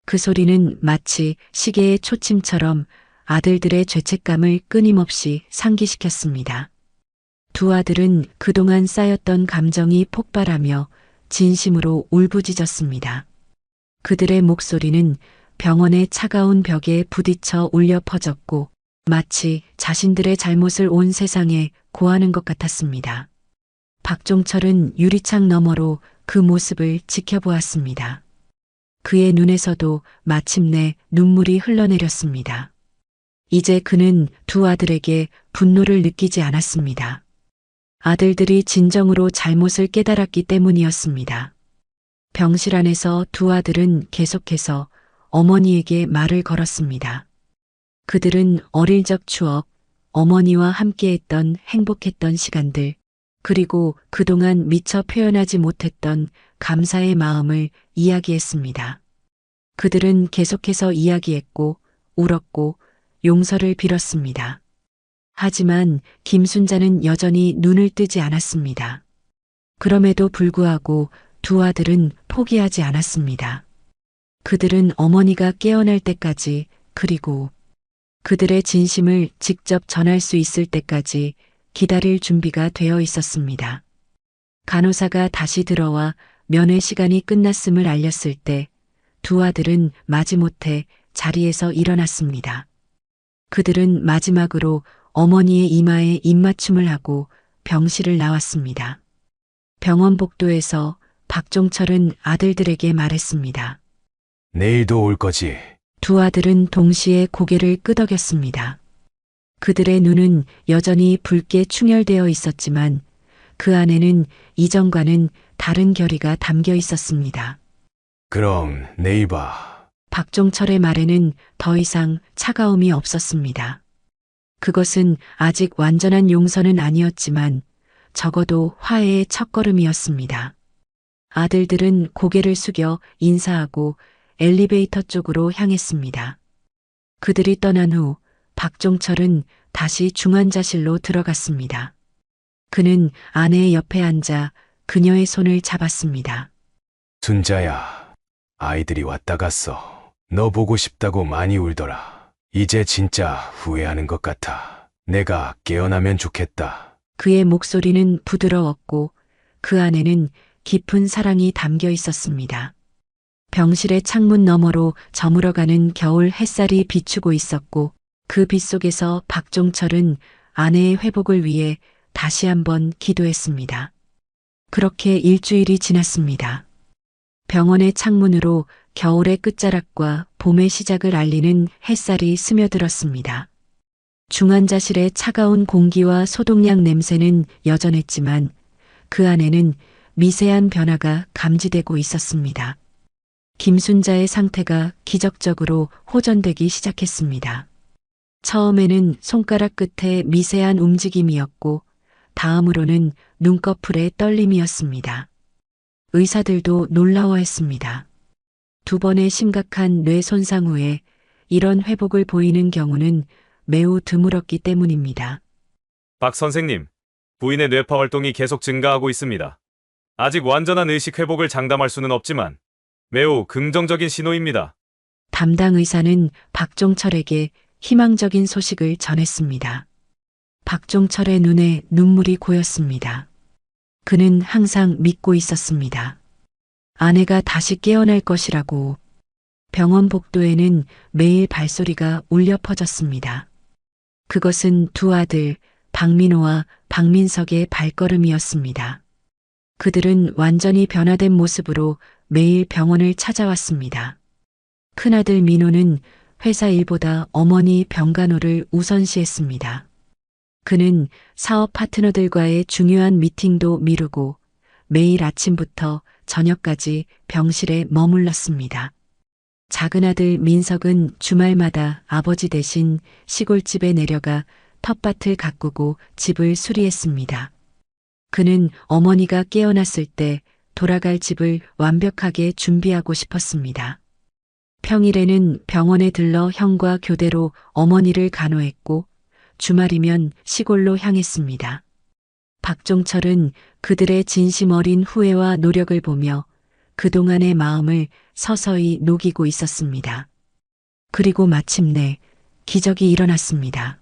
그 소리는 마치 시계의 초침처럼 아들들의 죄책감을 끊임없이 상기시켰습니다. 두 아들은 그동안 쌓였던 감정이 폭발하며 진심으로 울부짖었습니다. 그들의 목소리는 병원의 차가운 벽에 부딪혀 울려 퍼졌고 마치 자신들의 잘못을 온 세상에 고하는 것 같았습니다. 박종철은 유리창 너머로 그 모습을 지켜보았습니다. 그의 눈에서도 마침내 눈물이 흘러내렸습니다. 이제 그는 두 아들에게 분노를 느끼지 않았습니다. 아들들이 진정으로 잘못을 깨달았기 때문이었습니다. 병실 안에서 두 아들은 계속해서 어머니에게 말을 걸었습니다. 그들은 어릴 적 추억, 어머니와 함께했던 행복했던 시간들, 그리고 그동안 미처 표현하지 못했던 감사의 마음을 이야기했습니다. 그들은 계속해서 이야기했고 울었고 용서를 빌었습니다. 하지만 김순자는 여전히 눈을 뜨지 않았습니다. 그럼에도 불구하고 두 아들은 포기하지 않았습니다. 그들은 어머니가 깨어날 때까지 그리고 그들의 진심을 직접 전할 수 있을 때까지 기다릴 준비가 되어 있었습니다. 간호사가 다시 들어와 면회 시간이 끝났음을 알렸을 때 두 아들은 마지못해 자리에서 일어났습니다. 그들은 마지막으로 어머니의 이마에 입맞춤을 하고 병실을 나왔습니다. 병원 복도에서 박종철은 아들들에게 말했습니다. 내일도 올 거지. 두 아들은 동시에 고개를 끄덕였습니다. 그들의 눈은 여전히 붉게 충혈되어 있었지만 그 안에는 이전과는 다른 결의가 담겨 있었습니다. 그럼 내일 봐. 박종철의 말에는 더 이상 차가움이 없었습니다. 그것은 아직 완전한 용서는 아니었지만 적어도 화해의 첫걸음이었습니다. 아들들은 고개를 숙여 인사하고 엘리베이터 쪽으로 향했습니다. 그들이 떠난 후 박종철은 다시 중환자실로 들어갔습니다. 그는 아내의 옆에 앉아 그녀의 손을 잡았습니다. 순자야, 아이들이 왔다 갔어. 너 보고 싶다고 많이 울더라. 이제 진짜 후회하는 것 같아. 내가 깨어나면 좋겠다. 그의 목소리는 부드러웠고 그 안에는 깊은 사랑이 담겨 있었습니다. 병실의 창문 너머로 저물어가는 겨울 햇살이 비추고 있었고 그 빛 속에서 박종철은 아내의 회복을 위해 다시 한번 기도했습니다. 그렇게 일주일이 지났습니다. 병원의 창문으로 겨울의 끝자락과 봄의 시작을 알리는 햇살이 스며들었습니다. 중환자실의 차가운 공기와 소독약 냄새는 여전했지만 그 안에는 미세한 변화가 감지되고 있었습니다. 김순자의 상태가 기적적으로 호전되기 시작했습니다. 처음에는 손가락 끝에 미세한 움직임이었고 다음으로는 눈꺼풀의 떨림이었습니다. 의사들도 놀라워했습니다. 2번의 심각한 뇌 손상 후에 이런 회복을 보이는 경우는 매우 드물었기 때문입니다. 박 선생님, 부인의 뇌파 활동이 계속 증가하고 있습니다. 아직 완전한 의식 회복을 장담할 수는 없지만 매우 긍정적인 신호입니다. 담당 의사는 박종철에게 희망적인 소식을 전했습니다. 박종철의 눈에 눈물이 고였습니다. 그는 항상 믿고 있었습니다. 아내가 다시 깨어날 것이라고. 병원 복도에는 매일 발소리가 울려 퍼졌습니다. 그것은 두 아들 박민호와 박민석의 발걸음이었습니다. 그들은 완전히 변화된 모습으로 매일 병원을 찾아왔습니다. 큰아들 민호는 회사 일보다 어머니 병간호를 우선시했습니다. 그는 사업 파트너들과의 중요한 미팅도 미루고 매일 아침부터 저녁까지 병실에 머물렀습니다. 작은 아들 민석은 주말마다 아버지 대신 시골집에 내려가 텃밭을 가꾸고 집을 수리했습니다. 그는 어머니가 깨어났을 때 돌아갈 집을 완벽하게 준비하고 싶었습니다. 평일에는 병원에 들러 형과 교대로 어머니를 간호했고 주말이면 시골로 향했습니다. 박종철은 그들의 진심 어린 후회와 노력을 보며 그동안의 마음을 서서히 녹이고 있었습니다. 그리고 마침내 기적이 일어났습니다.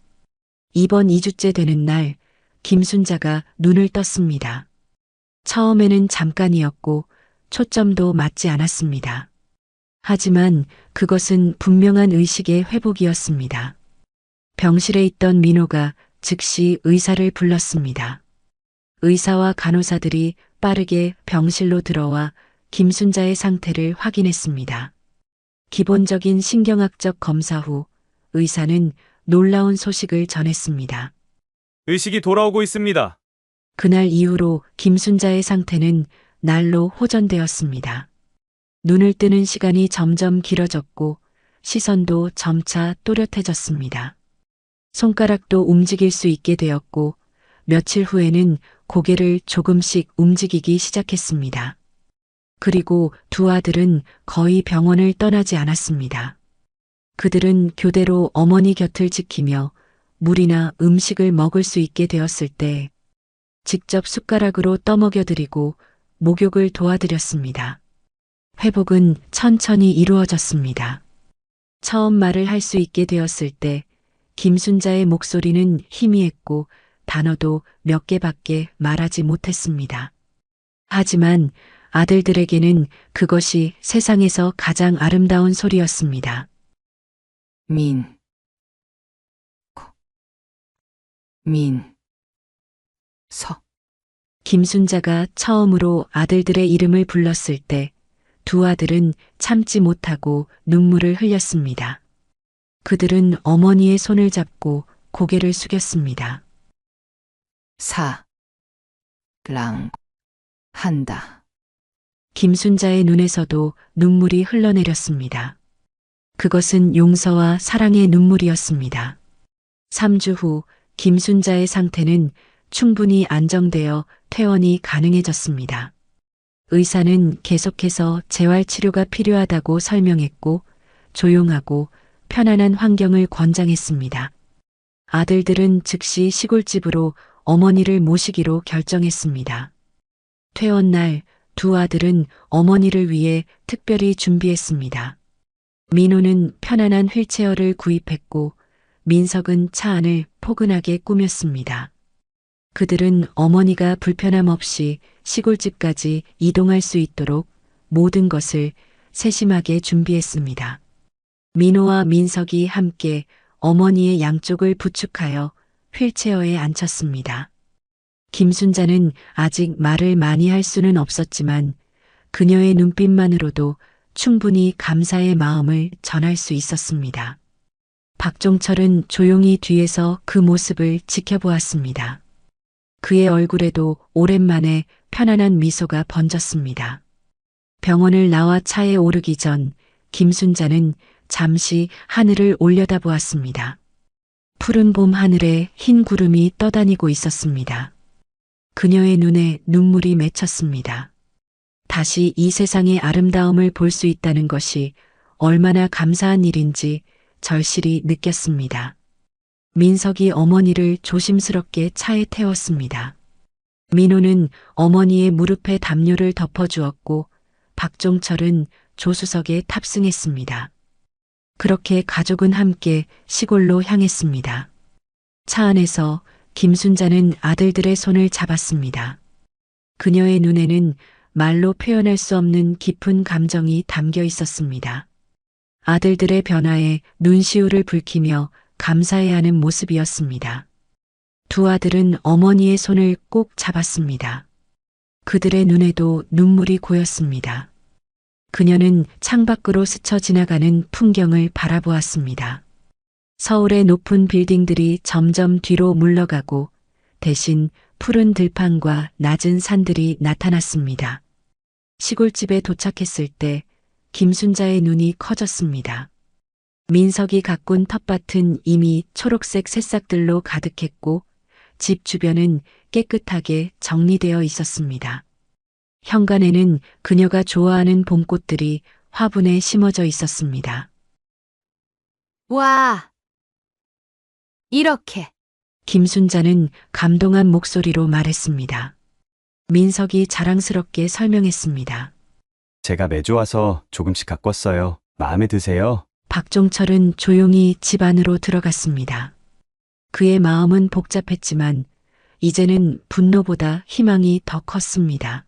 이번 2주째 되는 날 김순자가 눈을 떴습니다. 처음에는 잠깐이었고 초점도 맞지 않았습니다. 하지만 그것은 분명한 의식의 회복이었습니다. 병실에 있던 민호가 즉시 의사를 불렀습니다. 의사와 간호사들이 빠르게 병실로 들어와 김순자의 상태를 확인했습니다. 기본적인 신경학적 검사 후 의사는 놀라운 소식을 전했습니다. 의식이 돌아오고 있습니다. 그날 이후로 김순자의 상태는 날로 호전되었습니다. 눈을 뜨는 시간이 점점 길어졌고 시선도 점차 또렷해졌습니다. 손가락도 움직일 수 있게 되었고 며칠 후에는 고개를 조금씩 움직이기 시작했습니다. 그리고 두 아들은 거의 병원을 떠나지 않았습니다. 그들은 교대로 어머니 곁을 지키며 물이나 음식을 먹을 수 있게 되었을 때 직접 숟가락으로 떠먹여드리고 목욕을 도와드렸습니다. 회복은 천천히 이루어졌습니다. 처음 말을 할 수 있게 되었을 때 김순자의 목소리는 희미했고 단어도 몇 개밖에 말하지 못했습니다. 하지만 아들들에게는 그것이 세상에서 가장 아름다운 소리였습니다. 김순자가 처음으로 아들들의 이름을 불렀을 때 두 아들은 참지 못하고 눈물을 흘렸습니다. 그들은 어머니의 손을 잡고 고개를 숙였습니다. 한다. 김순자의 눈에서도 눈물이 흘러내렸습니다. 그것은 용서와 사랑의 눈물이었습니다. 3주 후 김순자의 상태는 충분히 안정되어 퇴원이 가능해졌습니다. 의사는 계속해서 재활치료가 필요하다고 설명했고 조용하고 편안한 환경을 권장했습니다. 아들들은 즉시 시골집으로 어머니를 모시기로 결정했습니다. 퇴원 날 두 아들은 어머니를 위해 특별히 준비했습니다. 민호는 편안한 휠체어를 구입했고 민석은 차 안을 포근하게 꾸몄습니다. 그들은 어머니가 불편함 없이 시골집까지 이동할 수 있도록 모든 것을 세심하게 준비했습니다. 민호와 민석이 함께 어머니의 양쪽을 부축하여 휠체어에 앉혔습니다. 김순자는 아직 말을 많이 할 수는 없었지만 그녀의 눈빛만으로도 충분히 감사의 마음을 전할 수 있었습니다. 박종철은 조용히 뒤에서 그 모습을 지켜보았습니다. 그의 얼굴에도 오랜만에 편안한 미소가 번졌습니다. 병원을 나와 차에 오르기 전 김순자는 잠시 하늘을 올려다보았습니다. 푸른 봄 하늘에 흰 구름이 떠다니고 있었습니다. 그녀의 눈에 눈물이 맺혔습니다. 다시 이 세상의 아름다움을 볼 수 있다는 것이 얼마나 감사한 일인지 절실히 느꼈습니다. 민석이 어머니를 조심스럽게 차에 태웠습니다. 민호는 어머니의 무릎에 담요를 덮어주었고 박종철은 조수석에 탑승했습니다. 그렇게 가족은 함께 시골로 향했습니다. 차 안에서 김순자는 아들들의 손을 잡았습니다. 그녀의 눈에는 말로 표현할 수 없는 깊은 감정이 담겨 있었습니다. 아들들의 변화에 눈시울을 붉히며 감사해야 하는 모습이었습니다. 두 아들은 어머니의 손을 꼭 잡았습니다. 그들의 눈에도 눈물이 고였습니다. 그녀는 창밖으로 스쳐 지나가는 풍경을 바라보았습니다. 서울의 높은 빌딩들이 점점 뒤로 물러가고 대신 푸른 들판과 낮은 산들이 나타났습니다. 시골집에 도착했을 때 김순자의 눈이 커졌습니다. 민석이 가꾼 텃밭은 이미 초록색 새싹들로 가득했고 집 주변은 깨끗하게 정리되어 있었습니다. 현관에는 그녀가 좋아하는 봄꽃들이 화분에 심어져 있었습니다. 와! 이렇게. 김순자는 감동한 목소리로 말했습니다. 민석이 자랑스럽게 설명했습니다. 제가 매주 와서 조금씩 가꿨어요. 마음에 드세요? 박종철은 조용히 집 안으로 들어갔습니다. 그의 마음은 복잡했지만 이제는 분노보다 희망이 더 컸습니다.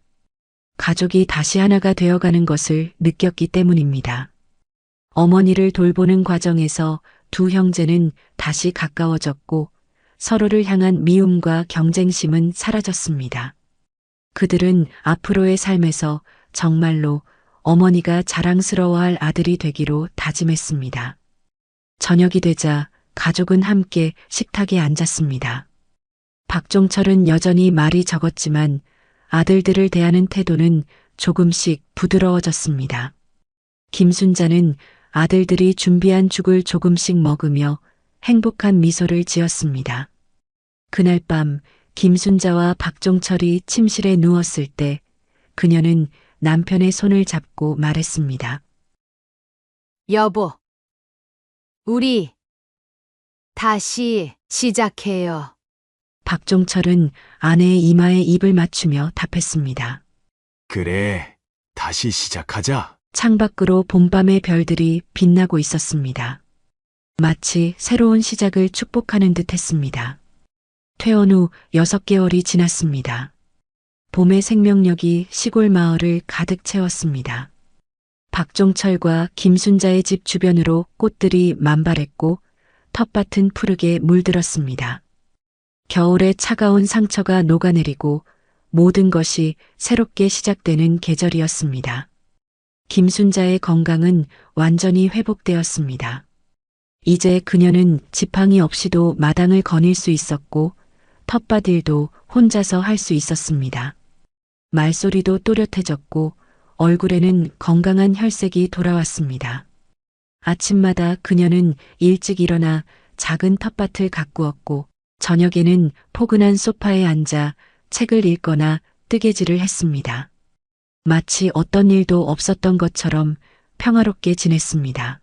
가족이 다시 하나가 되어가는 것을 느꼈기 때문입니다. 어머니를 돌보는 과정에서 두 형제는 다시 가까워졌고 서로를 향한 미움과 경쟁심은 사라졌습니다. 그들은 앞으로의 삶에서 정말로 어머니가 자랑스러워할 아들이 되기로 다짐했습니다. 저녁이 되자 가족은 함께 식탁에 앉았습니다. 박종철은 여전히 말이 적었지만 아들들을 대하는 태도는 조금씩 부드러워졌습니다. 김순자는 아들들이 준비한 죽을 조금씩 먹으며 행복한 미소를 지었습니다. 그날 밤 김순자와 박종철이 침실에 누웠을 때 그녀는 남편의 손을 잡고 말했습니다. 여보, 우리 다시 시작해요. 박종철은 아내의 이마에 입을 맞추며 답했습니다. 그래, 다시 시작하자. 창밖으로 봄밤의 별들이 빛나고 있었습니다. 마치 새로운 시작을 축복하는 듯 했습니다. 퇴원 후 6개월이 지났습니다. 봄의 생명력이 시골 마을을 가득 채웠습니다. 박종철과 김순자의 집 주변으로 꽃들이 만발했고 텃밭은 푸르게 물들었습니다. 겨울의 차가운 상처가 녹아내리고 모든 것이 새롭게 시작되는 계절이었습니다. 김순자의 건강은 완전히 회복되었습니다. 이제 그녀는 지팡이 없이도 마당을 거닐 수 있었고 텃밭 일도 혼자서 할 수 있었습니다. 말소리도 또렷해졌고 얼굴에는 건강한 혈색이 돌아왔습니다. 아침마다 그녀는 일찍 일어나 작은 텃밭을 가꾸었고 저녁에는 포근한 소파에 앉아 책을 읽거나 뜨개질을 했습니다. 마치 어떤 일도 없었던 것처럼 평화롭게 지냈습니다.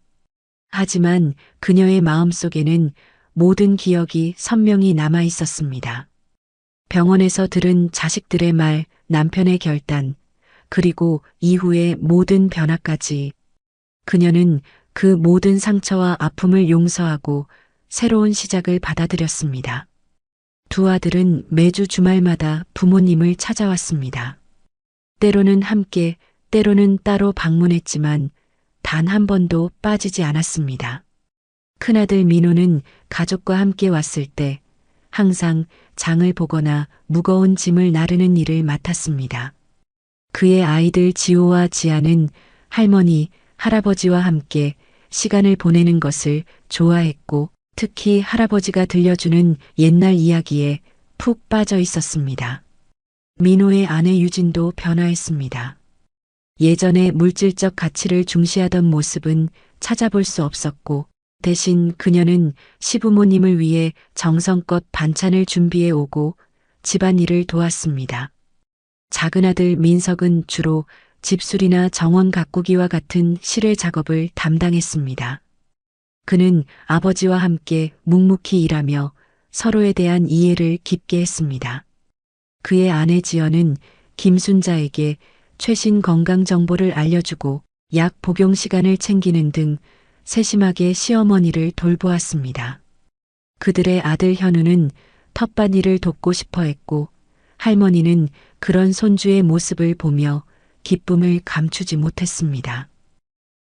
하지만 그녀의 마음속에는 모든 기억이 선명히 남아 있었습니다. 병원에서 들은 자식들의 말, 남편의 결단, 그리고 이후의 모든 변화까지 그녀는 그 모든 상처와 아픔을 용서하고 새로운 시작을 받아들였습니다. 두 아들은 매주 주말마다 부모님을 찾아왔습니다. 때로는 함께, 때로는 따로 방문했지만 단 한 번도 빠지지 않았습니다. 큰아들 민호는 가족과 함께 왔을 때 항상 장을 보거나 무거운 짐을 나르는 일을 맡았습니다. 그의 아이들 지호와 지아는 할머니, 할아버지와 함께 시간을 보내는 것을 좋아했고 특히 할아버지가 들려주는 옛날 이야기에 푹 빠져 있었습니다. 민호의 아내 유진도 변화했습니다. 예전에 물질적 가치를 중시하던 모습은 찾아볼 수 없었고 대신 그녀는 시부모님을 위해 정성껏 반찬을 준비해 오고 집안일을 도왔습니다. 작은 아들 민석은 주로 집수리나 정원 가꾸기와 같은 실외 작업을 담당했습니다. 그는 아버지와 함께 묵묵히 일하며 서로에 대한 이해를 깊게 했습니다. 그의 아내 지연은 김순자에게 최신 건강 정보를 알려주고 약 복용 시간을 챙기는 등 세심하게 시어머니를 돌보았습니다. 그들의 아들 현우는 텃밭일을 돕고 싶어 했고 할머니는 그런 손주의 모습을 보며 기쁨을 감추지 못했습니다.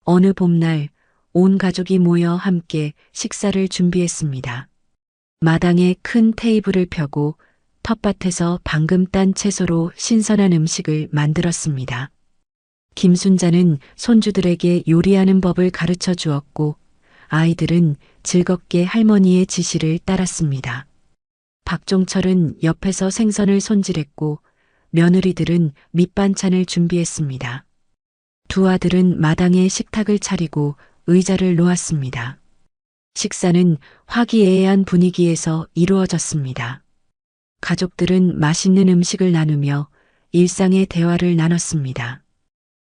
어느 봄날 온 가족이 모여 함께 식사를 준비했습니다. 마당에 큰 테이블을 펴고 텃밭에서 방금 딴 채소로 신선한 음식을 만들었습니다. 김순자는 손주들에게 요리하는 법을 가르쳐 주었고 아이들은 즐겁게 할머니의 지시를 따랐습니다. 박종철은 옆에서 생선을 손질했고 며느리들은 밑반찬을 준비했습니다. 두 아들은 마당에 식탁을 차리고 의자를 놓았습니다. 식사는 화기애애한 분위기에서 이루어졌습니다. 가족들은 맛있는 음식을 나누며 일상의 대화를 나눴습니다.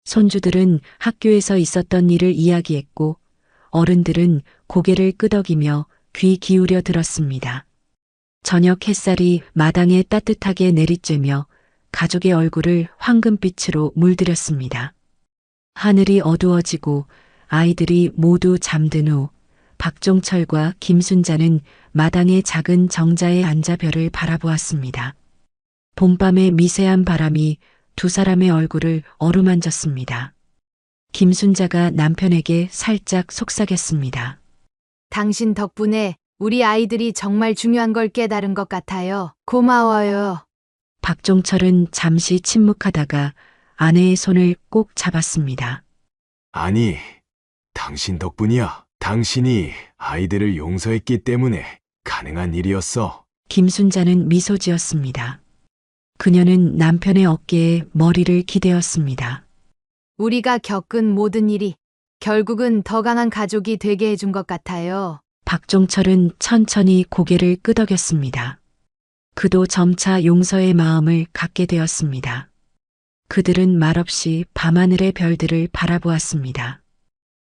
손주들은 학교에서 있었던 일을 이야기했고 어른들은 고개를 끄덕이며 귀 기울여 들었습니다. 저녁 햇살이 마당에 따뜻하게 내리쬐며 가족의 얼굴을 황금빛으로 물들였습니다. 하늘이 어두워지고 아이들이 모두 잠든 후 박종철과 김순자는 마당의 작은 정자에 앉아 별을 바라보았습니다. 봄밤의 미세한 바람이 두 사람의 얼굴을 어루만졌습니다. 김순자가 남편에게 살짝 속삭였습니다. 당신 덕분에 우리 아이들이 정말 중요한 걸 깨달은 것 같아요. 고마워요. 박종철은 잠시 침묵하다가 아내의 손을 꼭 잡았습니다. 아니, 당신 덕분이야. 당신이 아이들을 용서했기 때문에 가능한 일이었어. 김순자는 미소 지었습니다. 그녀는 남편의 어깨에 머리를 기대었습니다. 우리가 겪은 모든 일이 결국은 더 강한 가족이 되게 해준 것 같아요. 박종철은 천천히 고개를 끄덕였습니다. 그도 점차 용서의 마음을 갖게 되었습니다. 그들은 말없이 밤하늘의 별들을 바라보았습니다.